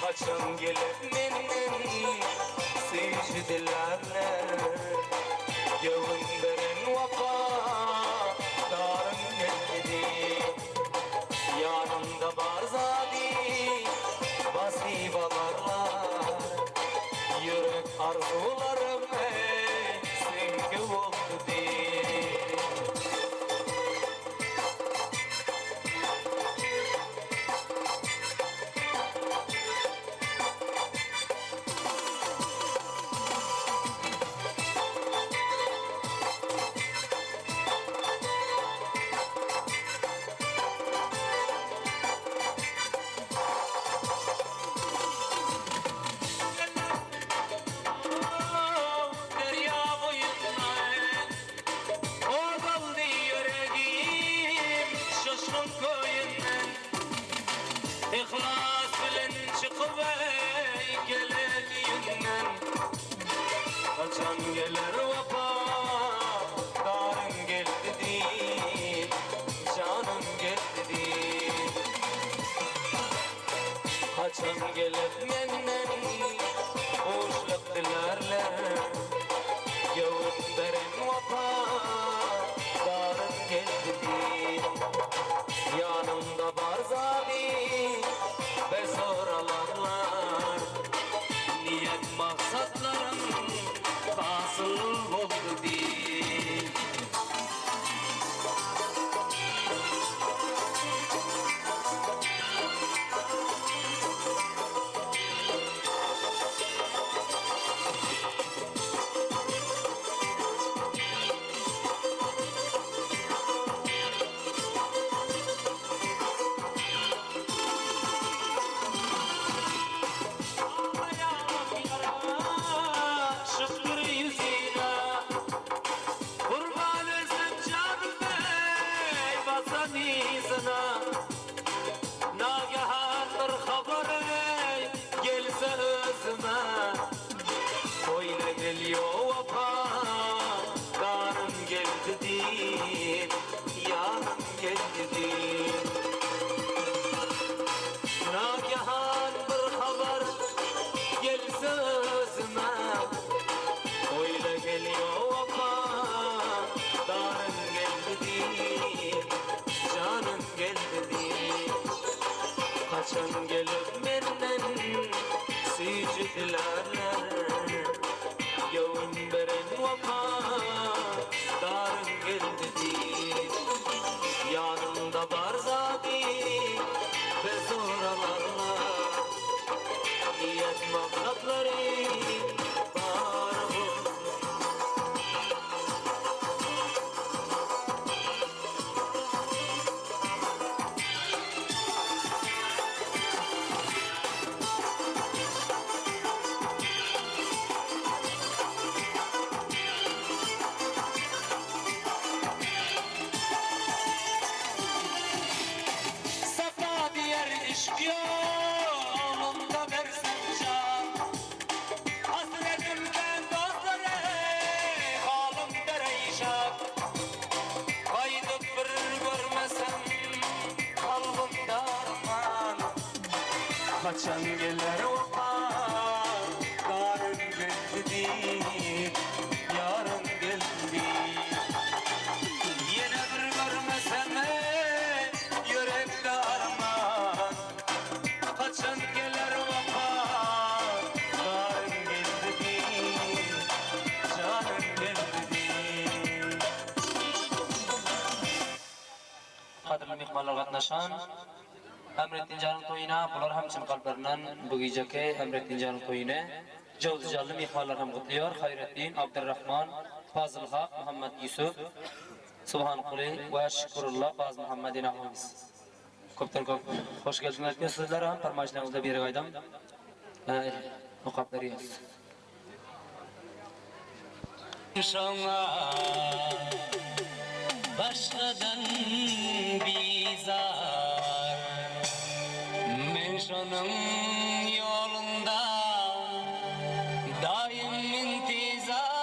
Kaçan gelip benden secdelerler Gönlümden vefaktarım geldi Yanımda barzadi vasibalarlar Yürek arzularım ey sevgi oldu diye İhlas bilen çıkıp gelir yünden Kaçan gelir vapa darın geldi değil Canım geldi değil Kaçan gelir menden boşluk dilerler Kaçan gelip menden süyücüdilerler Yavun beren vapa darın geldi değil Yanımda var zadi bez oralarla Niyet maksatları var bu Safa diğer işk yolunda versin can Hasretimden dostları halim perişan Kaydıp bir görmesem kalbim darman Kaçan gelir opa darın geldi yarın geldi Yine bir görmesem yürek darman Kaçan gelir opa darın geldi canım geldi Qadrli mehmonlar qatnashgan Emrettin Can'ın to'yina bular ham chin qalblaridan bu geceki Emrettin Can'ın to'yini Jovzijonli mehmonlar ham qutluyor. Hayrettin, Abdurrahman, Fazıl Haq, Muhammed Yusuf, Subhanquli va Shukrulloh Fazıl Muhammadin ahamiz. Ko'pdan ko'p xush kelibsizlar. Sizlar ham farmoyishlaringizda berib aytdim. O'qib berasiz. Şana başkadan bizar Men şonun yolunda daim intizar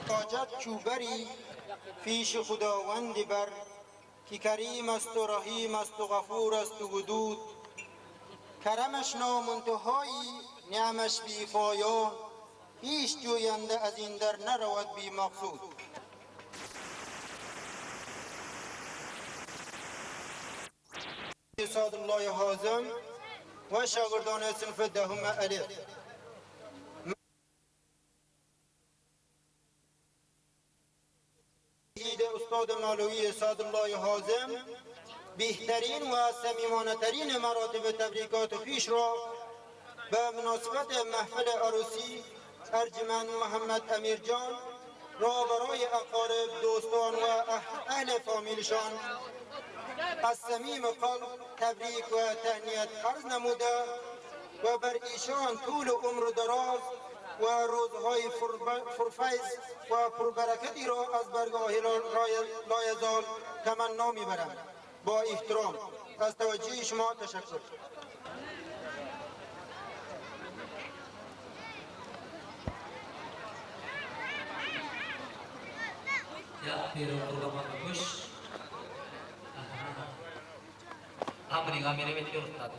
حاجت چوبری پیش خداوند بر که کریم است و رحیم است و غفور است و ودود کرمش نامنتهایی نعمش بی پایان هیچ جوینده از این در نرود بی مقصود سعد الله حازم و شاگردان صنف دهم الف استاد مولوی سعد الله حازم بهترین و صمیمانه ترین مراتب تبریکات پیش را به مناسبت محفل عروسی ارجمند محمد امیر جان را برای اقارب دوستان و اهل فامیلشان از صمیم قلب تبریک و تهنیت عرض نموده و بر ایشان طول عمر دراز و روزهای فرفیض و پربرکتی را از برگاه لایزال تمنا میبرم. با احترام از توجه شما تشکر. Ya, pero por lo menos Amri ngamire bekliyor ustad.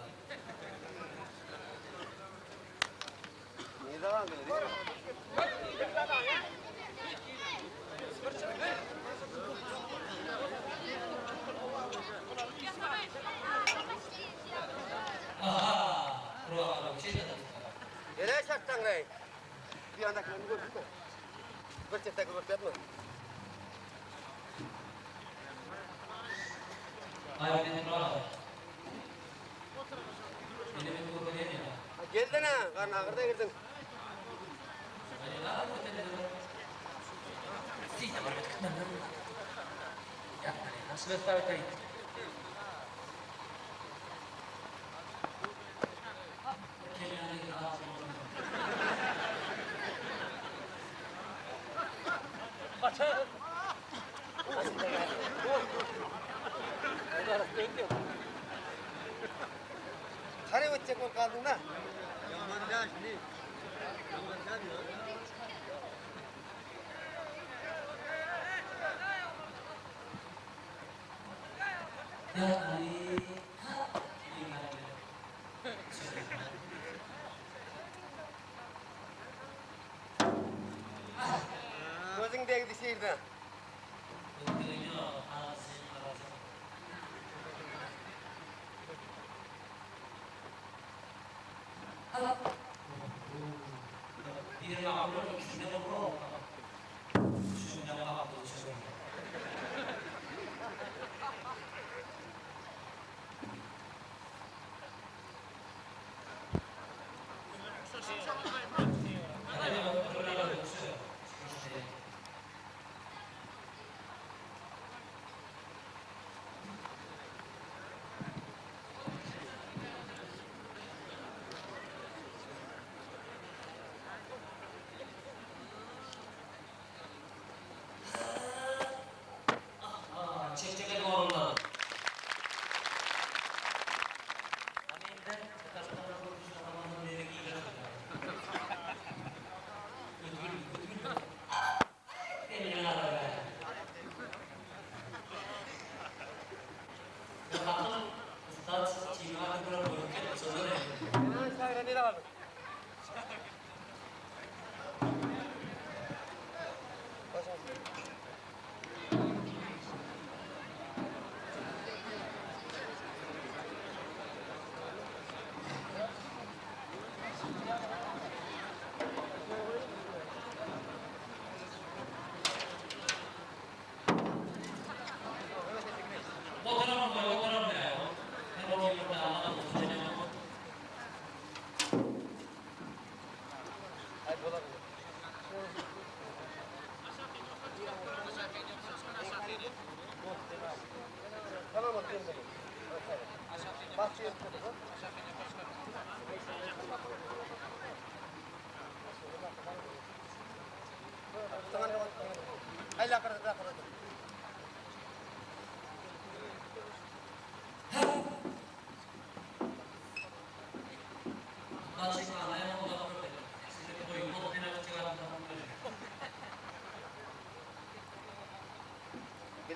Gel şarttan gay. Bir anda kendini gördün mü? Bir çifte gördün mü? Ay benim bravo. Benim bu böyle ya. Geldin ha, karnı ağırda geldin. Nasıl tabii. Hadi bच्चे को काट दूँ ना Closing देख दिसी इधर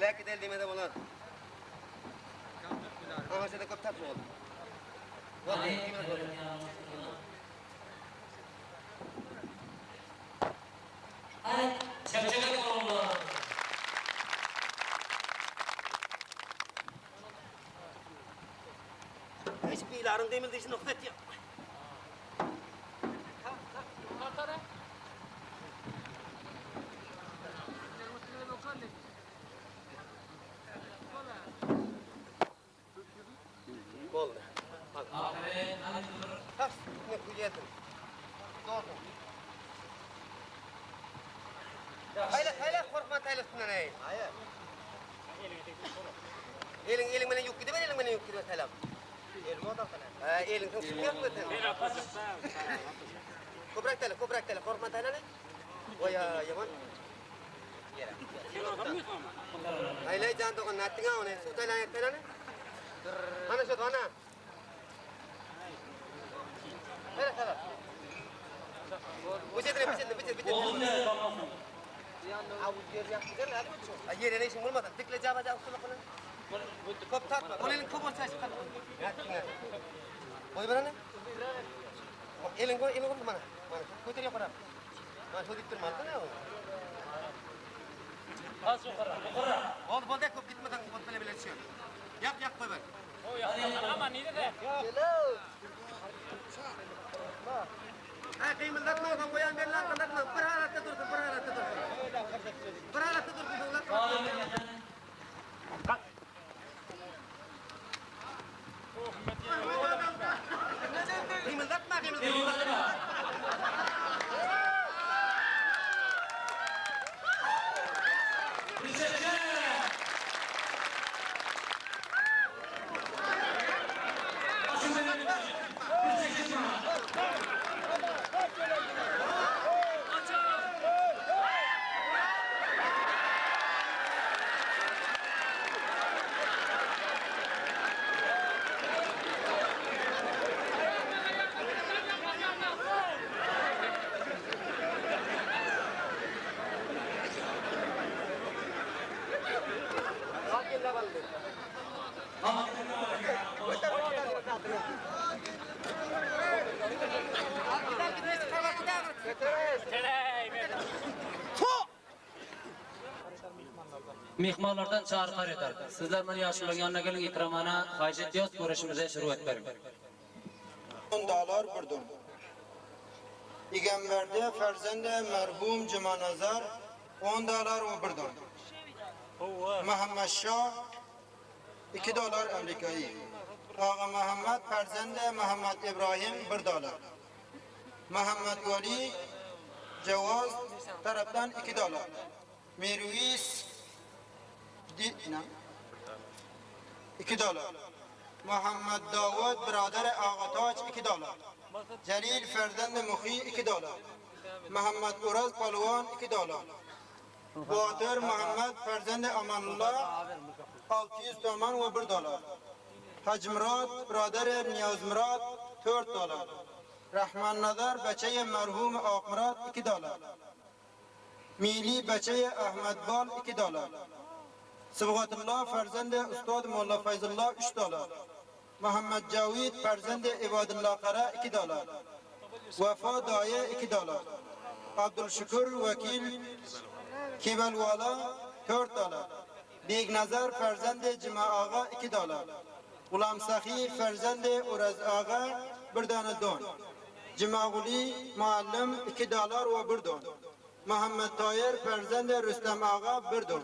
Belki de demede olan. Ama şeyde kapı tatlı oldu. Hiçbir iların demildiği için nokta et ya. Oldu. Ha, ne kuyuyordun? Doğru. Hayla korkma taylasından ey. Hayır. Elin bana yok gidiyor, elin bana yok gidiyor taylam. Elin o da falan. Elin çok sıkıyor mu? Kubrak tayla, korkma tayla ne? Oya yaman. Hayla can dokun nattinga one, su tayla yak tayla ne? Mana şu dona? Hayla tayla. Bıçet. Ayer ne işin bulmadan dikle cevap usulü falan. Kop tatma. Onun kop olsa çıkar. Oy bana ne? Elin ko mana? Mana kutir ya para. Mana sodik tur mana ne o? Az yukarı. Bol de kop gitmeden kop bile bile çıkıyor. Yak koy ben. O ya. Ama niye de? Kıyımızdatma o koyan bir lan kanatma. Pırhalatta dursun. Pırhalatta dursun. Kıyımızdatma. Mehmanlardan çağrılar eder. Sizler beni yaşlıların yanına gelin ikramana hacet diyoruz, görüşümüze şuruet verin. Dağlar burdum. İgemberde ferzende merhum Cuma Nazar 10 dolar o burdum. Muhammed Şah 2 dolar Amerika'yı. Ağa Muhammed ferzende Muhammed İbrahim 1 dolar. Muhammed Vali Cevaz taraftan 2 dolar. Mirvis 2 dolar. Muhammed Davud birader Ağataç 2 dolar. Celil Ferzend Muhi 2 dolar. Muhammed Uraz Palvan 2 dolar. Bahadır Muhammed Ferzend Amanullah 600 toman ve 1 dolar. Hacı Murat birader Niyaz Murat 4 dolar. Rahman Nazar Beçeye merhum Ak Murat 2 dolar. Mili Beçeye Ahmet Bal 2 dolar. Sıbgatullah Ferzende Ustad Molla Feyzullah 3 dolar. Muhammed Cavid Ferzende İbadullah Kara 2 dolar. Vefa Daye 2 dolar. Abdülşükür Vekil Kibelvala 4 dolar. Beg Nazar Ferzende Cima Ağa 2 dolar. Gulam Sahi Ferzende Uraz Ağa 1 tane don. Cimaguli Muallim 2 dolar ve 1 don. Muhammed Tayyar Ferzende Rüstem Ağa 1 don.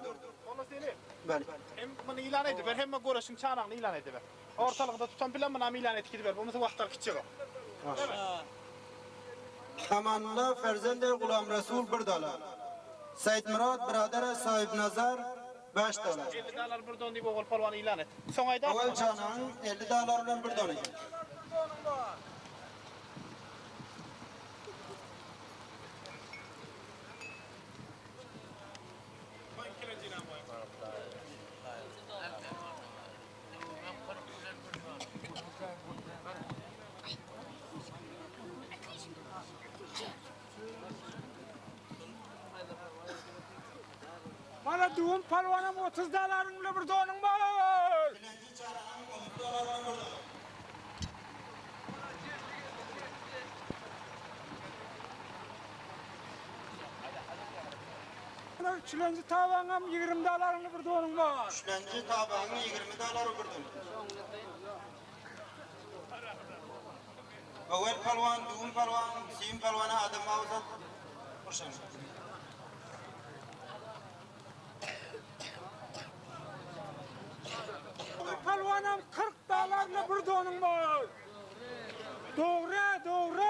Bəli. Hem bunu ilan ediver, hem görüşün çağrağını ilan ediver. Ortalıkta tutan bilen bana ilan etkidiver. Bu mesela vaxtlar küçük o. Amanullah Ferzende Gulam Resul 1 dolar. Said Murat birader Sahib Nazar 5 dolar. 50 dolar bir don deyip oğul palvanı ilan et. Son ayda... Oğul Canan'ın 50 dolar ile 1 dolar. Bana Düğün palvanım 30 dolarınla bir donun var. Birinci çarağın 30 dolardan burada. Üçüncü tavanım 20 dolarınla bir donun var. Üçüncü tabağını 20 dolar okurdum. Awal palvan, düğün palvan, sim palvana adam avzat. Kurşan. Palvanım 40 dolarla bir donun var. Doğru, doğru.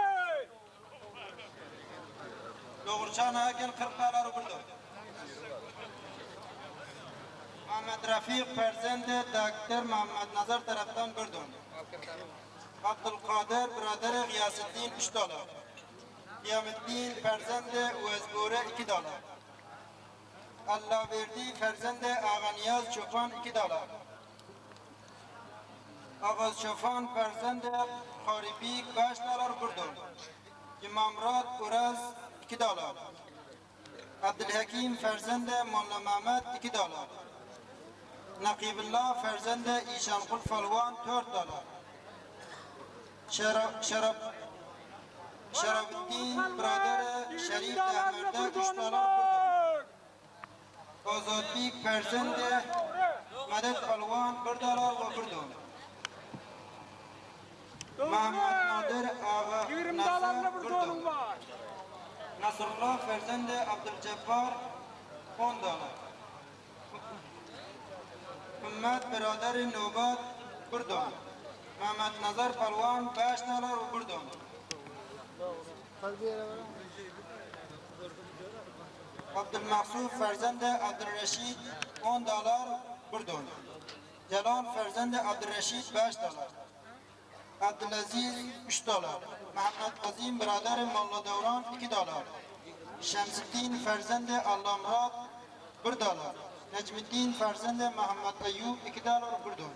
Doğrucan hakin 40 dolar okurdum. Ahmet Rafik Ferzende Doktor Muhammed Nazar taraftan bir don. Abdülkadir Biraderi Gıyasettin 3 dolar. Kıyamettin Ferzende Uezgore 2 dolar. Allah verdi Ferzende Ağaniyaz Çoban 2 dolar. Ağaz Çoban Ferzende Haribi 5 dolar bir don. İmam Murat Uraz 2 dolar. Abdülhakim Ferzende Molla Mehmet 2 dolar. Nakibullah Ferzende İşankul Falvan 4 dolar. Şerafettin Biraderi Şerif Demir'de 3 dolar. Azadbek Ferzende Medet Falvan 1 dolar ve 1 dolar. Mehmet Nadir Ağa 20 dolarla bir donun var. Nasrullah Ferzende Abdülcebbar 10 dolar. Ümmet Biraderi Nubat 1 dolar. Mehmet Nazar Palvan 5 dolar ve 1 dolar. Abdülmahsuf Ferzende Abdülreşid 10 dolar 1 dolar. Celal Ferzende Abdülreşid 5 dolar. Abdülaziz 3 dolar. Mehmet Azim Biraderi Molla Devran 2 dolar. Şemsettin Ferzende Allah Murat 1 dolar. Necmettin Ferzende Muhammed Eyyub 2 dolar 1 dolar.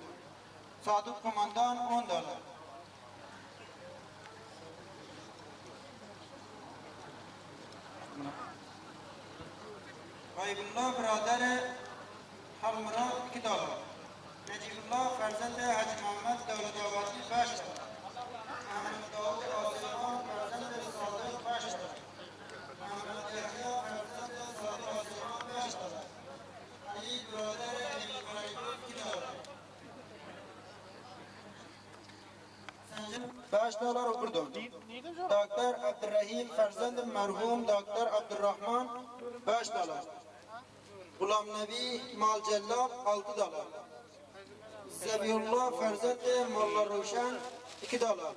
Sadık Kumandan 10 dolar. Gaybullah Biraderi Halmurat 2 dolar. Necibullah Ferzende Hacı Muhammed Devletavati 5 dolar. Ahmet Davud Asyaman Ferzende Sadık 5 dolar. Ahmet Yahya Ferzende Sadık Asyaman 5 dolar. Ali Biraderi Emin Karayipur 2 dolar. 5 dolar okurdum. Doktor Abdurrahim Ferzende merhum Doktor Abdurrahman 5 dolar. Gulam Nebi Mal Cellab 6 dolar. Zebiyullah Ferzende Molla Ruşen 2 dolar.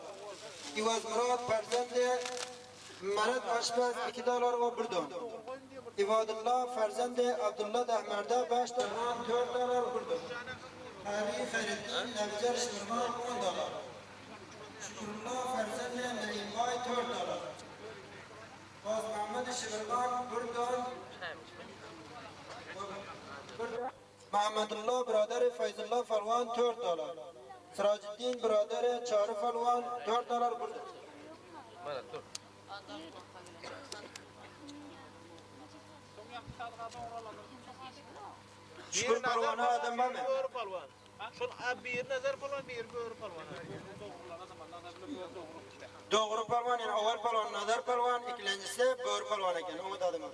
İvaz Murat Ferzende Meret Aşpez 2 dolar ve 1 dolar. İvadullah Ferzende Abdullah Dehmer'de 5 dolar 4 dolar 1 dolar. Hari Feriddin Nevcer Şırman 10 dolar. Şükrullah Ferzende Neyimbay 4 dolar. Baz Mehmet Şırman 1 dolar. Mehmetullah Biraderi Feyzullah Falvan 4 dolar. Siracuddin Biraderi Çağrı Falvan 4 dolar 1 dolar. Şükür Palvan'a adam var mı? Bir nazar falan bir böğür falan. Doğru Palvan yani avval Palvan, nazar Palvan, ikincisi böğür Palvan eken. Umut adamı.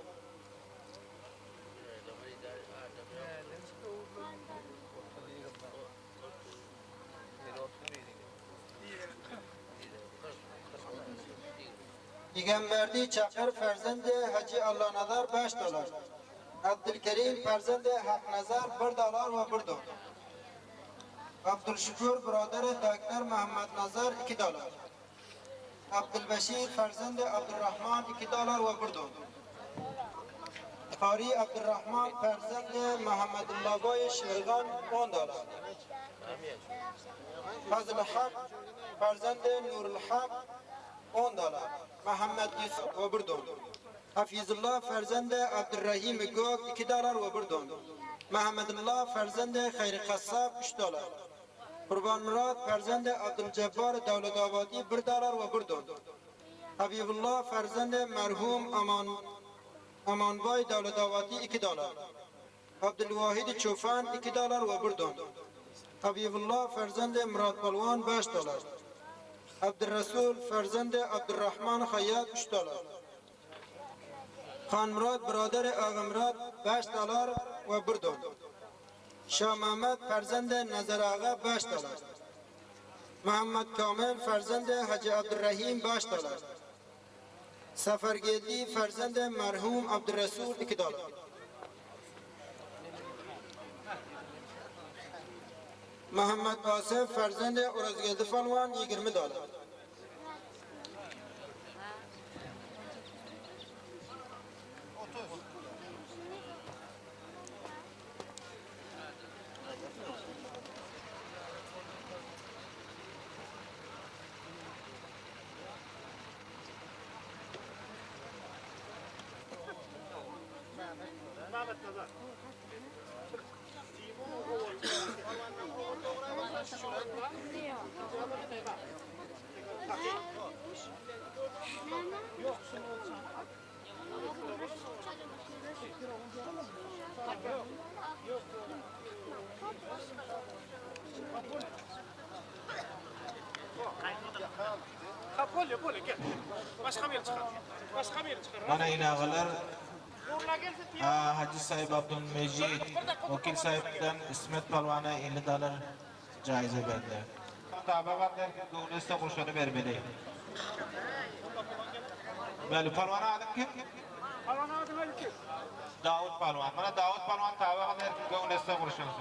Peygamberdi Çakır Ferzende Hacı Allah Nazar 5 dolar. Abdülkerim Ferzende Hak Nazar 1 dolar ve 1 dolar. Abdülşükür Biraderi Doktor Muhammed Nazar 2 dolar. Abdülbeşir Ferzende Abdurrahman 2 dolar ve 1 dolar. Qari Abdurrahman Ferzende Muhammedullah Goy Şirgan 10 dolar. Fazıl Hak Ferzende Nurul Hak 10 dolar. Muhammed Yusuf ve 1 dolar. Hafizullah Ferzende Abdurrahim Gök 2 dolar ve 1 dolar. Muhammedullah Ferzende Hayri Kassab 3 dolar. Kurban Murat Ferzende Abdülcebbar Devletavati 1 dolar ve 1 dolar. Habibullah Ferzende merhum Amanbay Devletavati 2 dolar. Abdülvahid Çofan $2 ve 1 don. Habibullah Ferzende Murat Palvan $5. Abdülresul Ferzende Abdurrahman Hayyat $3. Khan Murat Biraderi Ağa Murat $5 ve 1 don. Şah Mehmet Ferzende Nazar Ağa $5. Muhammed Kamil Ferzende Hacı Abdurrahim $5. Sefergeldi Ferzende merhum Abdülresul $2. Muhammed Asif Ferzende Urazgeldi Falvan $20. Böyle gel. Başka bir yer çıkar. Başka bir yer çıkar. Mana ilağalar Hacı Sahib Abdülmecid Vakil Sahib'den İsmet Palvan'a $50 caize verdi. Tabi var derken doğruysa kurşunu vermeli. Böyle Palvan'a adım kim? Palvan'a adım kim? Davut Palvan. Mana Davut Palvan tabi var derken doğruysa kurşunu.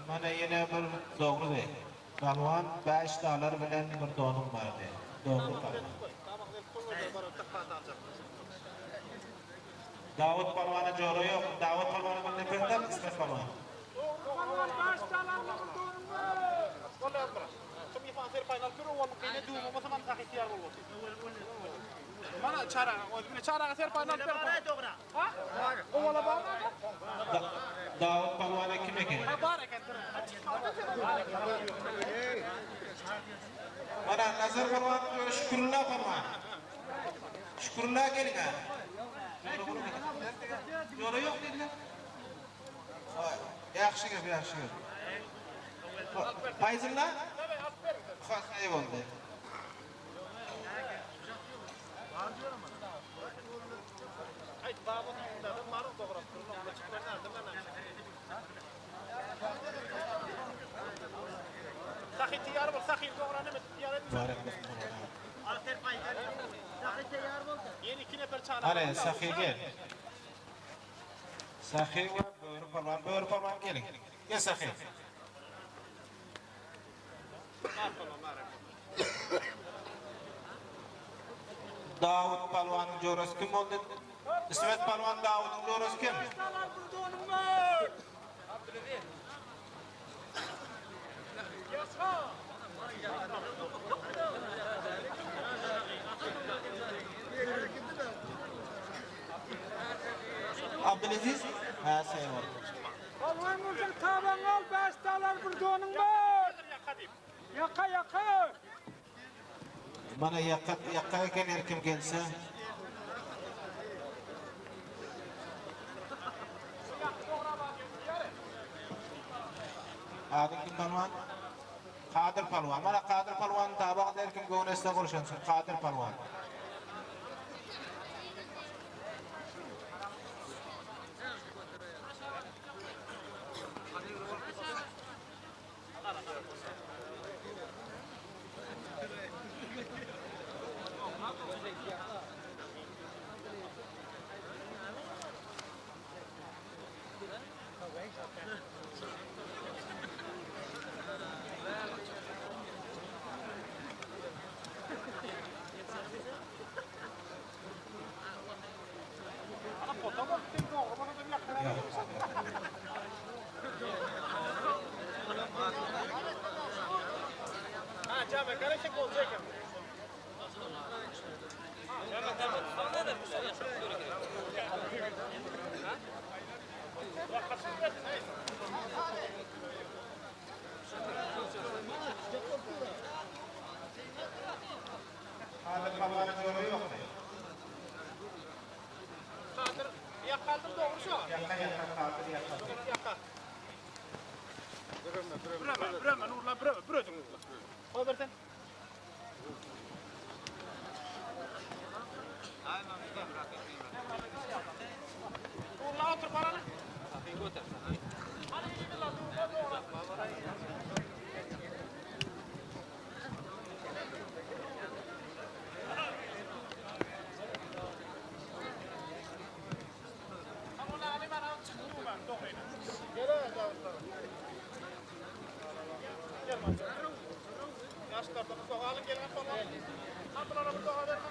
Mana yine bir doğru değil. Palvan $5 bilen bir donum vardı. Doğru Palvan. Davut Palvan'a coru yok. Davut Palvan'a ne perden İsmet Palvan. Palvan $5 bir donum var. Vallahi bırak. Şimdi fanser final kuru wal kene duumu ma zaman tax ihtiyar bol. Mana çara, o çara ser final per. Ha? O wala ba? Davut Palvan'a kim ekin? Barak endir. Mana Nazar Palvan Şükrullah Palvan. Şükrullah gelin ha. Joru yok dediler. Yaxshi gap, yaxshi gap. Fayzullah? Xosnay bo'ldi. Ayt babamda ma'lum to'g'rab turib, chiqardim mana. Saxiy tayyor bo'l, saxiy to'g'ranib, tayyor et. Alter paylar. Saxiy tayyor bo'ldi. Yeni 2 nafar chana. Ana saxiy gel. Saxiy va Bo'ri Palvan keling. Gel saxiy. Davut Palvan'ın jo'rasi kim bo'ldi? İsmet Palvan Davut'un jo'rasi kim? Abdülaziz? Ha, sen var. Palvan bo'lsa taban ol, $5 bir donun var. Yaka. Bana yakka eken erkim gelse. Adın kim palvan? Kadir palvan. Mana Kadir palvan tabaq erkim göğnesine konuşansın. Kadir palvan. Kadir palvanın zoru yok mu? Kadir yakaldım doğrusu. Yakka Kadir yakka. Bröme, Nurla, brödün Nurla. O versen. Nurla otur paranı. Yaşlardan doğalı gelen falan. Kapılara doğa vermem.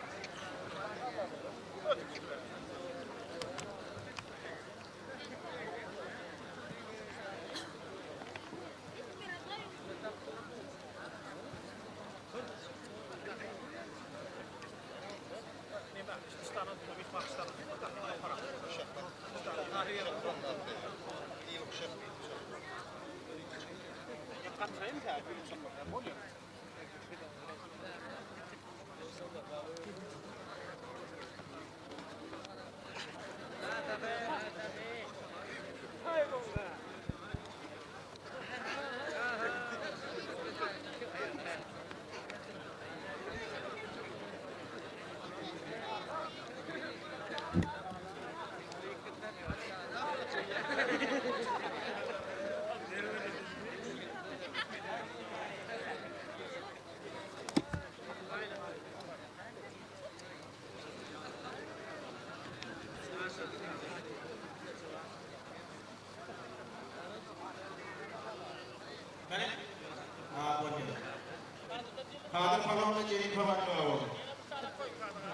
Kadir palvanın cerin palvanı oldu.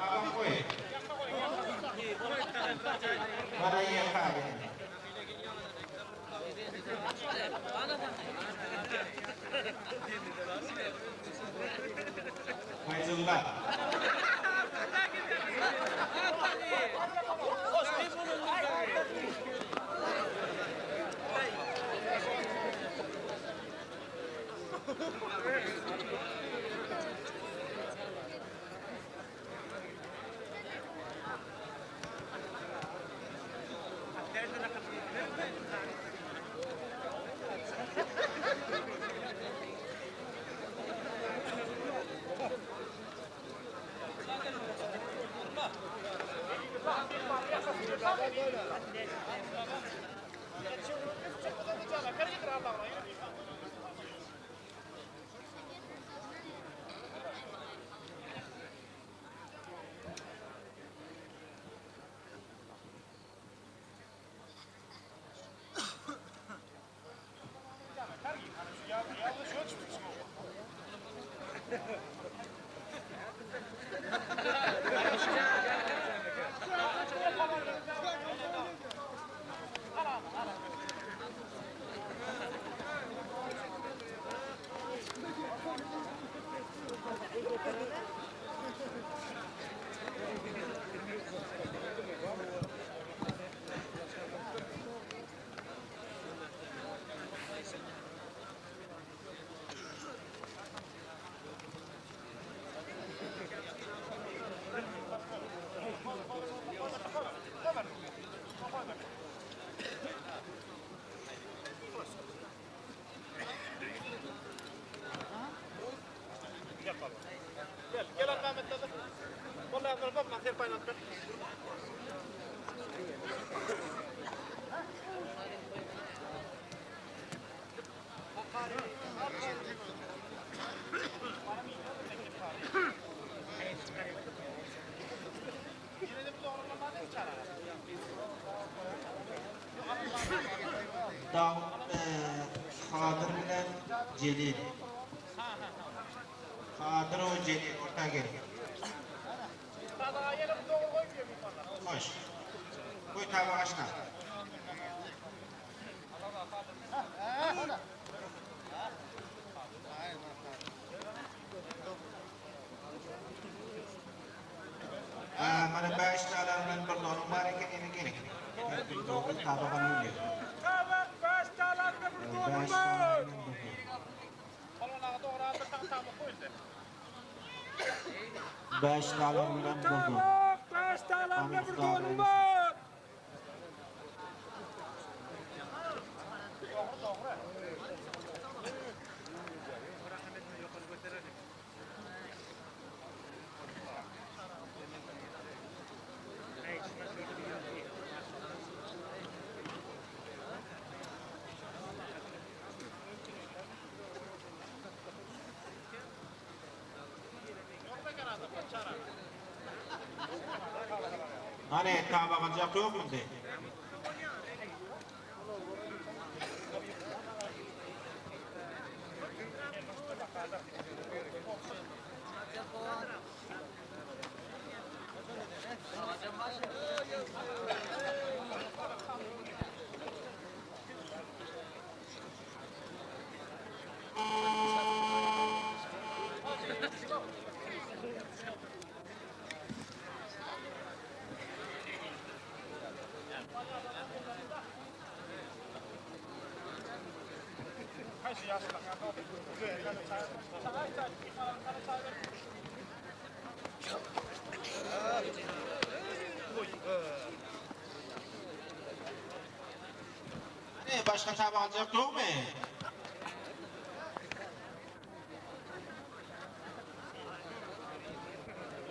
Abang koy. Bana yakka abi. Fayzullah. Celil. Kadir o Celil orta gel. Hoş. Koy tabağı açma. Mana 5 talardan bir donum var ekan endi kerak. Tabağını yiyip. Tabak 5 talarga bir donum var. Palonlarga to'g'ri bir tane tabak qo'yildi. 5 talar bilan bir donum. Tabak 5 talarga bir donum var. Hani tabağın cak yok mu de? Ne başka tabağın cak yok mu?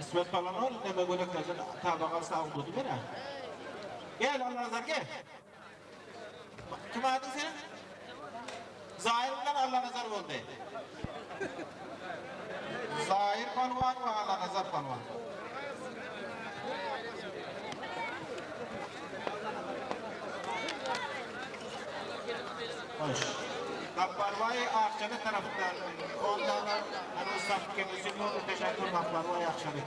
İsmet falan ol, neme göleklerden tabağa sağım budu bir ha. Gel Allah nazar gel. Kim adın senin? Zahir bilen Allah nazar oldu. Zahir Palvan ve Allah nazar Palvan. Hoş. Kapparvay Akçalı tarafından ondan Rusaf kendisinin yolu teşekkür Kapparvay Akçalı.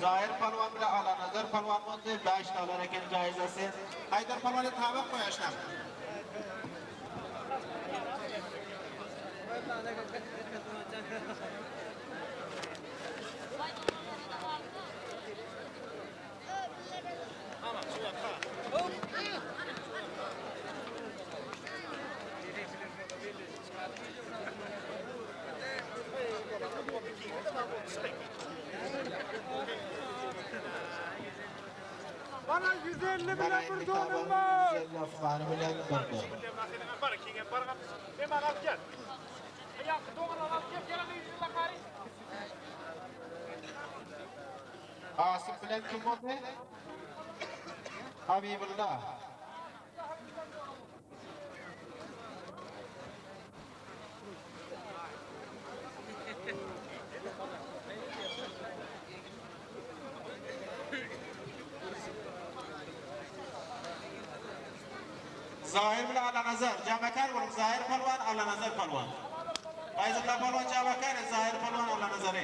Zahir Palvan bile Allah nazar Palvan oldu. 5 dolar eken caizesi. Haydar Palvan'ı tabak koyaşlar. Bana 150 bilen bir donum var. 150 afgani bilen bir donum. Hemen al gel. Ya doğru al gel. Gel bir kari. Asif bilen kim oldu? Habibullah. Zahir bilen Allah nazar. Camakar bulup Zahir Palvan, Allah nazar Palvan. Fayzullah Palvan Camakar, Zahir Palvan, Allah nazarı.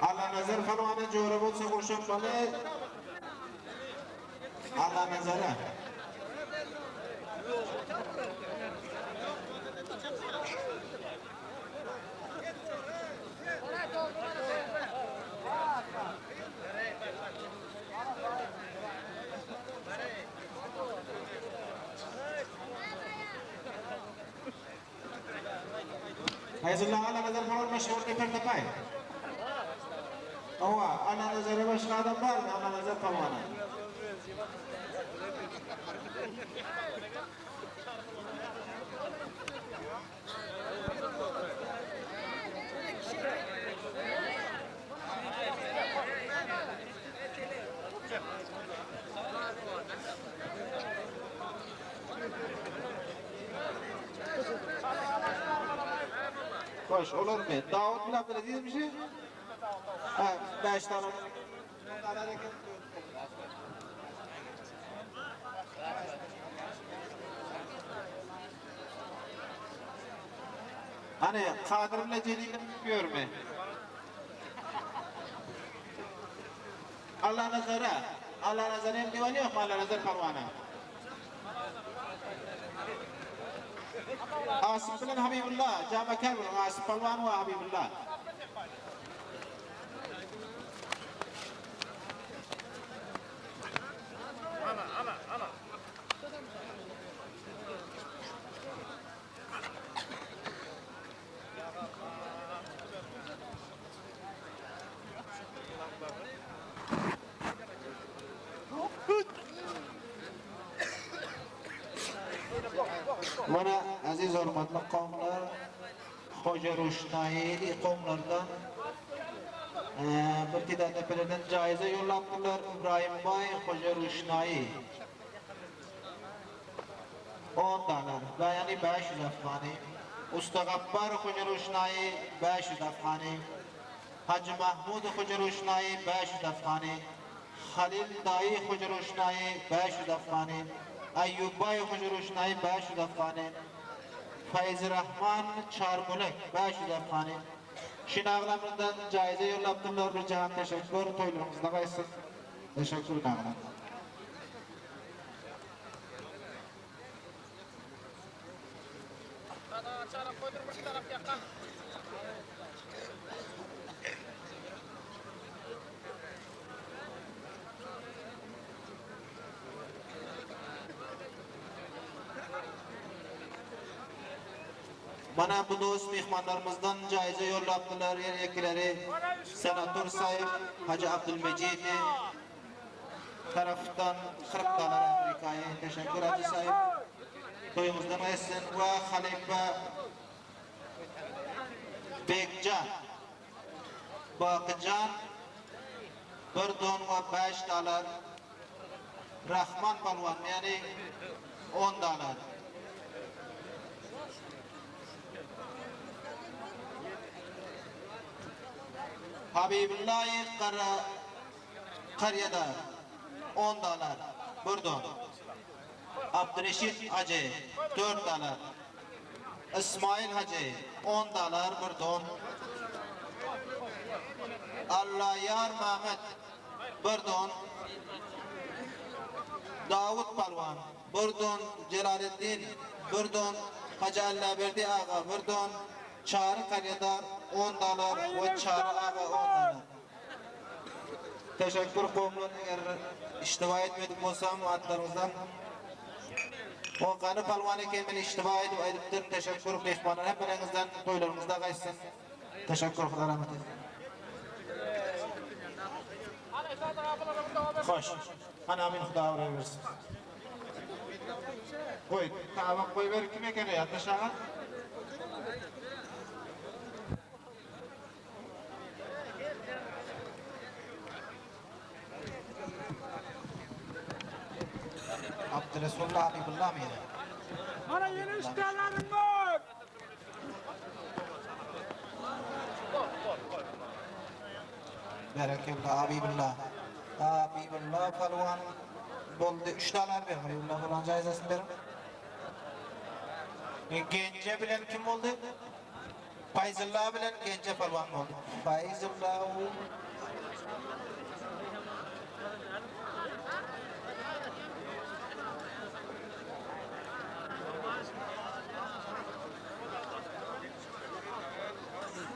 Allah nazar Palvan'a jo'ra bo'lsa qo'shib bola. Allah nazara. Feyzullah Allah nazar falan meşhur teper tepay. Ova Allah nazarı başka adam var mı? Allah nazar palvana. Hoş olur mu? Davut bile böyle değil mi şey? Ha, 5 tane. Hani Kadir bile Celil'im biliyor mu? Allah nazarı hem divan yok mu Allah nazarı parvana? Asif bilen Habibullah, Cama Kerbulun, Asif Palvan ve Habibullah. Mana aziz hurmatli qavmlar, Hoca Ro'shnoyi qavmlardan bir tidan tepelerden joiza yo'llabdilar. Ibrohimboy Hoca Ro'shnoyi 10 dolar, ya'ni 500 afg'oniy. Usta G'affar Hoca Ro'shnoyi 500 afg'oniy. Haji Mahmud Hoca Ro'shnoyi 500 afg'oniy. Halil Dai Hoca Ro'shnoyi 500 afg'oniy. Ayyubbay Hoca Ro'shnoyi 500 afg'oniy. Fayz Rahman Charbulak 500 afg'oniy. Shinag'lamdan joiza yo'llabdilar. Bir jahon tashakkur, to'ylarimizda qaysi. Tashakkur nag'lam. Mana bu do'st mehmonlarimizdan joiza yo'llabdilar. Yeryakileri Senator Sayıp Hacı Abdülmecid tarafından 40 dolar Amerika'ya teşekkür Hacı Sayıp. Toyumuzdan esin ve Halife Bekcan Bakıcan 1 don ve 5 dolar. Rahman Balvan yani 10 dolar. Habibullah Qaryadar 10 dolar. 1 don. Abdurashid Hacı 4 dolar. İsmail Hacı 10 dolar 1 don. Allahyar Mehmet 1 don. Davut Palvan 1 don. Celalettin 1 don. Hacı Allaberdi Ağa 1 don. Çağrı Qaryadar 10 dolar ve Çağrı Ağa 10 dolar. Teşekkür qavmlar, eğer iştiva etmedik bolsam adlarımızdan o qanı palvon ekan iştiva edipdir. Teşekkür mehmonlar hemmenizden to'ylarimizda qaytsin. Teşekkür Xudo rahmat etsin. Xo'sh, ana amin Xudo versin. Qo'y, tavaq qo'y ver kim ekan ya tashaga? Abdülresulullah Habibullah mıydı? Bana yeni işlerim var. Berekallah Habibullah. Habibullah Palvan boldu 3 dolar ver. Habibullah falan caizesini verin. Gence bilen kim oldu? Fayzullah bilen Gence Palvan oldu. Fayzullah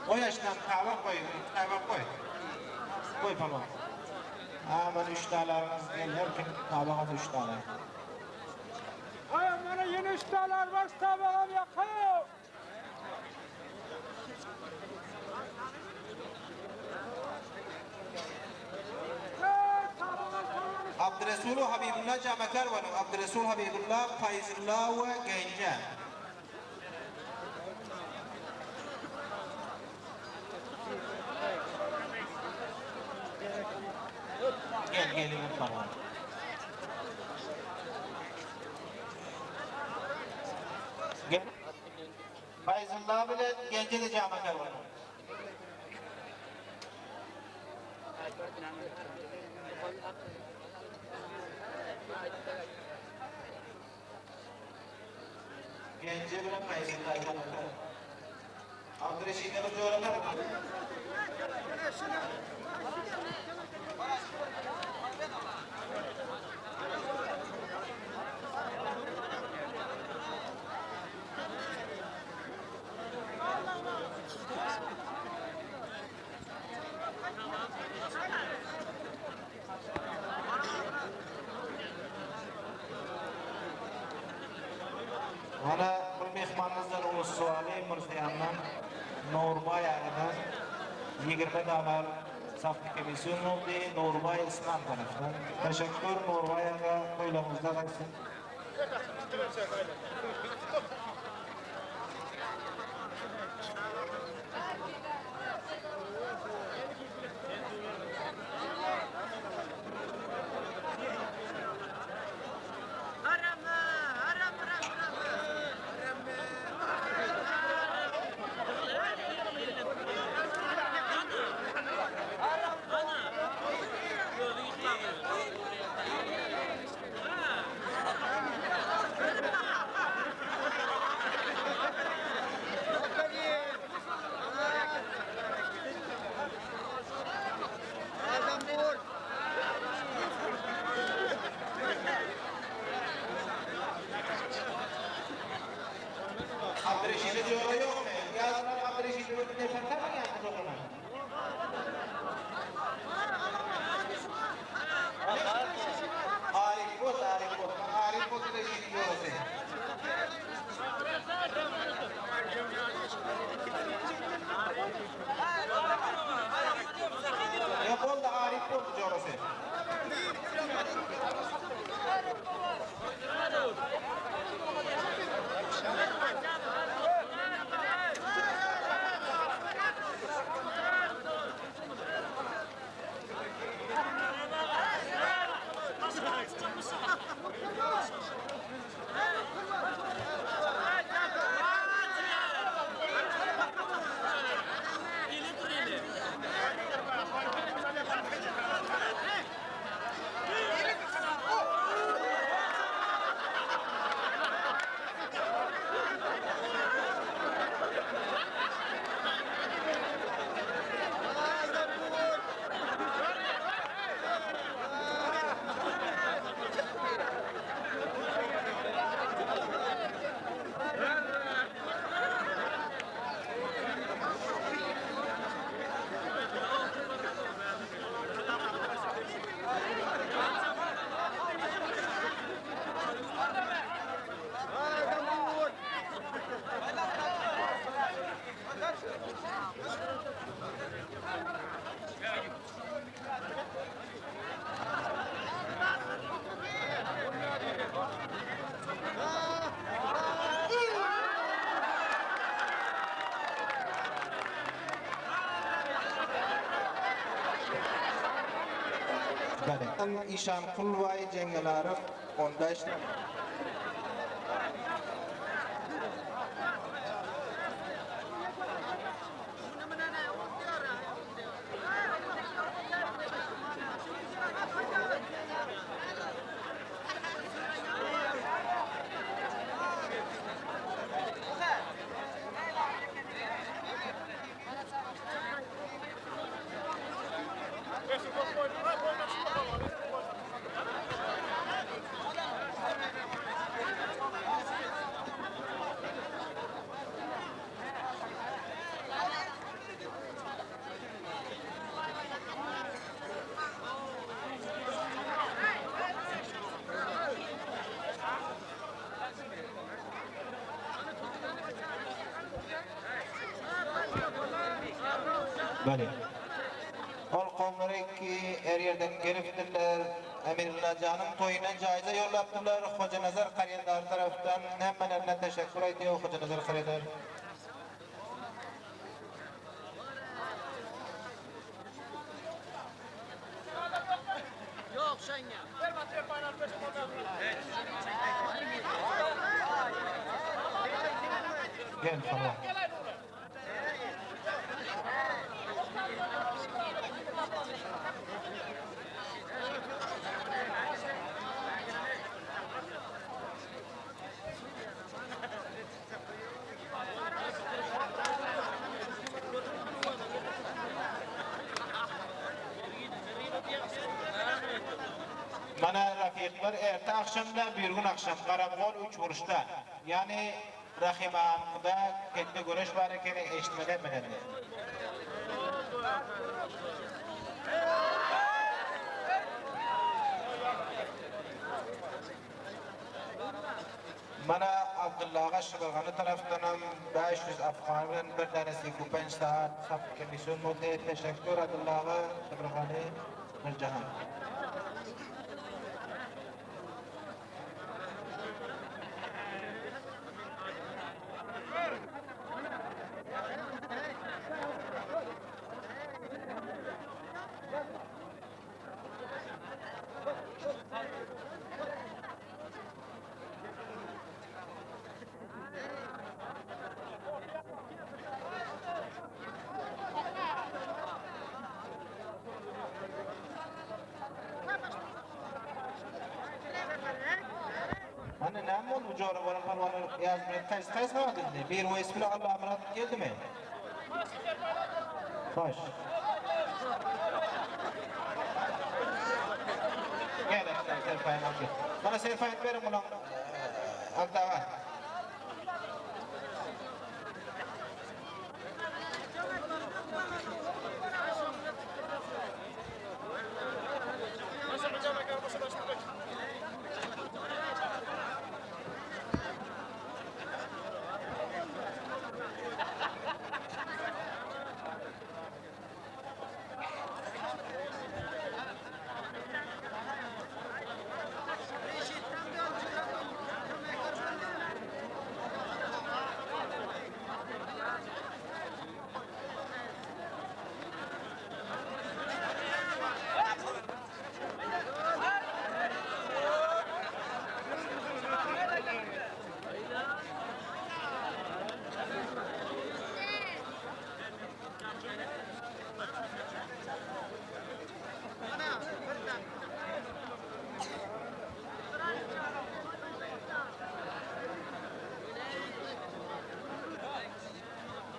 o yaştan kahve koy, koy falan. Aman 3 dolarınız gelir, tabağına 3 dolar. Ay bana yeni işler var tabağım yakıyor. Abdurresul Habibullah Camakar ve Abdurresul Habibullah Fayzullah ve Gence. Gelin falan. Gel. Fayzullah bile Gence de Camakar ve. Gence bile Fayzullah Camakar. Abdurreşid'e bu coğrafya. Mana bu mehmonimizdan Ulussuali Mirziyandan Nurbay ağadan 20 dolar saflı komisyon oldu Nurbay İslam tarafından. Teşekkür Nurbay ağa koylamızda kalsın. Abdurreşid'e diyor yok mu? Yazılar Abdurreşid'e bir defa mı yaptı o zaman? Arif Bot. Arif Bot Abdurreşid diyor o zaman. Yok oldu Arif Bot diyor o zaman. İşan Kulvay cengaları 15 Bale. Ol qomlarek ki her yerden gelipdiler. Emirullah Can'ın toyuna caize yolladılar. Hoca Nazar Karyadar taraftan hemen teşekkür ediyor Hoca Nazar Karyadar. Yok sen ya. Gel falan. Mana rafiqlar erta akşamda bir gün akşam Karamgol 3 vuruşta. Yani Rahim Ağam'da kendi görüş var ekeni eşitmeden bilendi. Mana Abdullah'a Şıkırganı taraftan 500 Afgan'ın bir tanesi Kupen Saat Saf Komisyon Muhte teşekkür Abdullah'a Şıkırganı Nurcahan. Hani ne oldu bu coğrafyanın palvanı yazmaya tez var dedi. Bir o ismiyle Allah'a emanet geldi mi? Baş. Gel işte Serfay'ın aldı. Bana Serfay'ın verin bunu. Aldağa.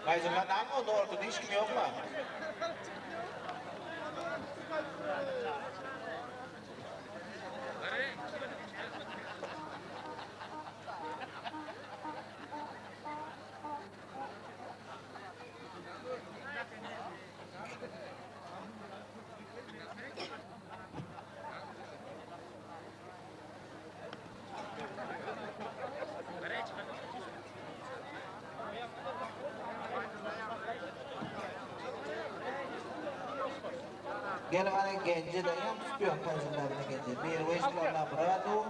Ayrıca ne oldu ortada hiç kim yok mu? Gel bana genci dayım tutuyor tazimlerini genci. Bir veşle labrado.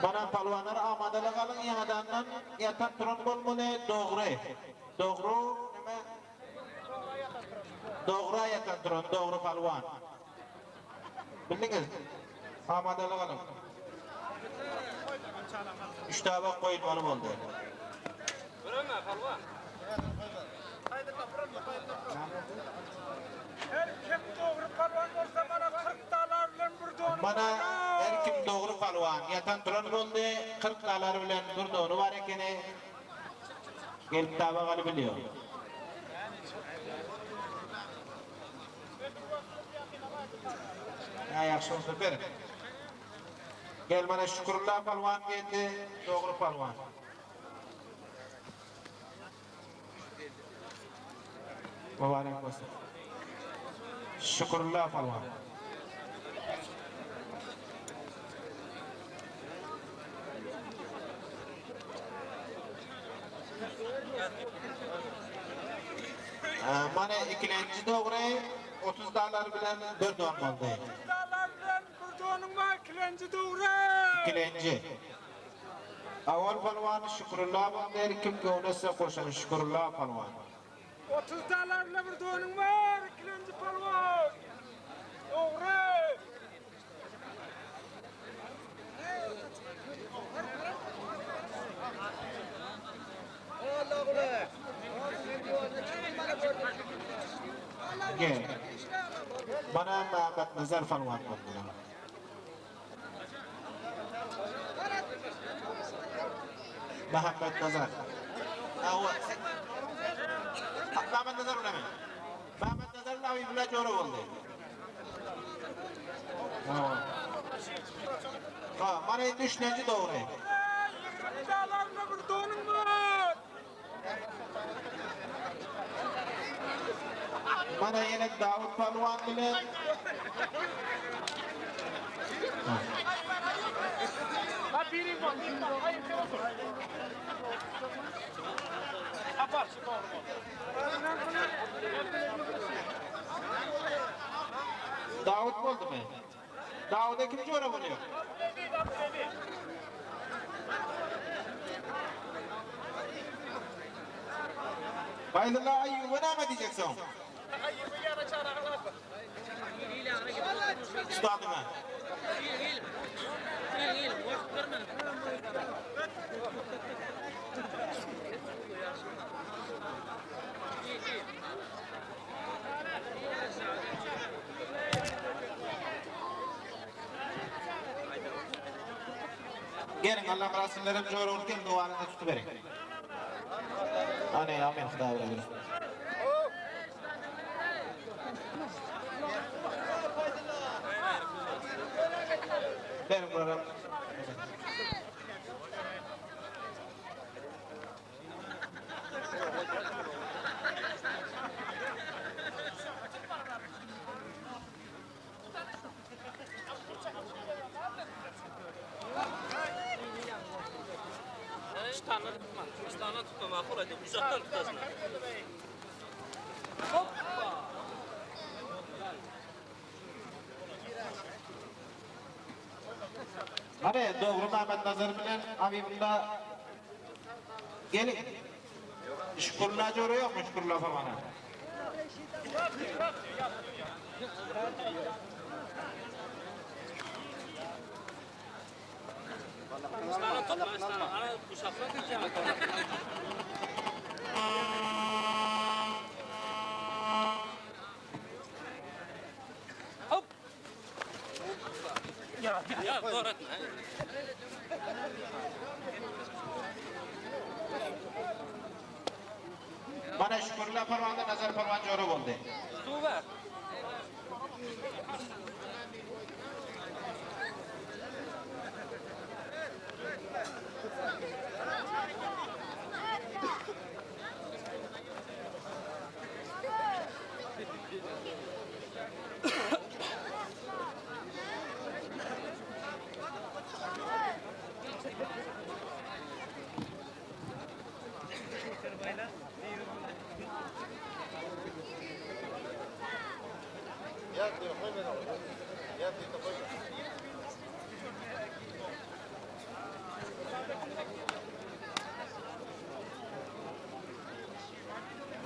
Bana palvanlar amadalı kalın yağdandan yatan turan bolmalı doğru. Doğru neme? Doğru yatan turan doğru palvan. Bildiniz? Amadalı kalın. 3 tabak koyulmalı oldu. Göreme palvan. Her kim doğru palvan olsa bana 40 dolarla bir donu. Bana her kim doğru palvan yatan turan oldu 40 dolar bilen bir donu var ekeni gelip tabak alabiliyor. Ya yaxşı olsun verin. Gel bana Şükürullah palvan geldi, doğru palvan. Mübarek olsun. Şükürler falan. Mana ikinci doğru 30 dolar bilen bir don oldu. Dağlardan kurduğunun var kilenci doğru. İkinci. Avval palvan şükürler der kim gönese koşan şükürler palvan. 30 dolarla bir donun var kilenci palvan. Doğru. Gel. Bana Mehmet Nazar palvan oldu. Mehmet Nazar. Mehmet Nazar öyle mi? Mehmet Nazar'ın abi bile çoğru oldu. Bana 3 doğru. 20 dolarla bir donun var. Bana yine Davut Palvan bile. Ha birim var. Hayır sen otur. Apar. Davut mu oldu mu? Davut'a kim çoğru oluyor? Bayılırlar Ayyub'a ne diyeceksin? Ayyub'a yana çağıralar. Üstadım ha. Gelin Allah Resullerim çoğru olurken duanını tutuverin. Amin amin Xuda verir. Benim buram. İstan'a tutma makul edip uzaktan tutasın. Hani doğru Mehmet Nazar bilen Habibullah gelin. Şükürler çoğru yok mu şükürler falan? İstan'a tutma İstan'a. Ana uzaktan tutacağım. Hop. Ya doğru etme. Bana şükürler parmağında nazar parmağın çoğru oldu. Su ver.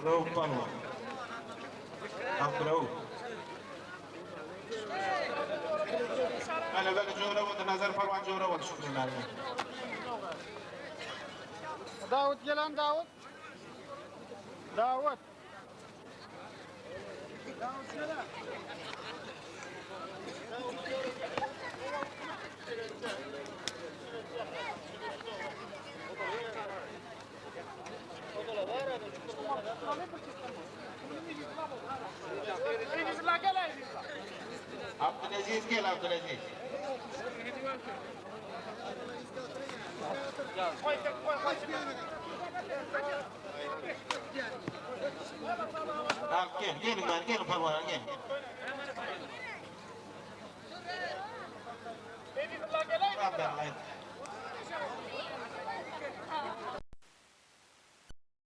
Bravo parmağın. Bravo. Hele böyle çoğru oldu nazar parmağın çoğru oldu şükürler. Davut gelen Davut. Davut. Davut gelen. Abdülaziz gel Abdülaziz. Al gel, gelin parmağına gel.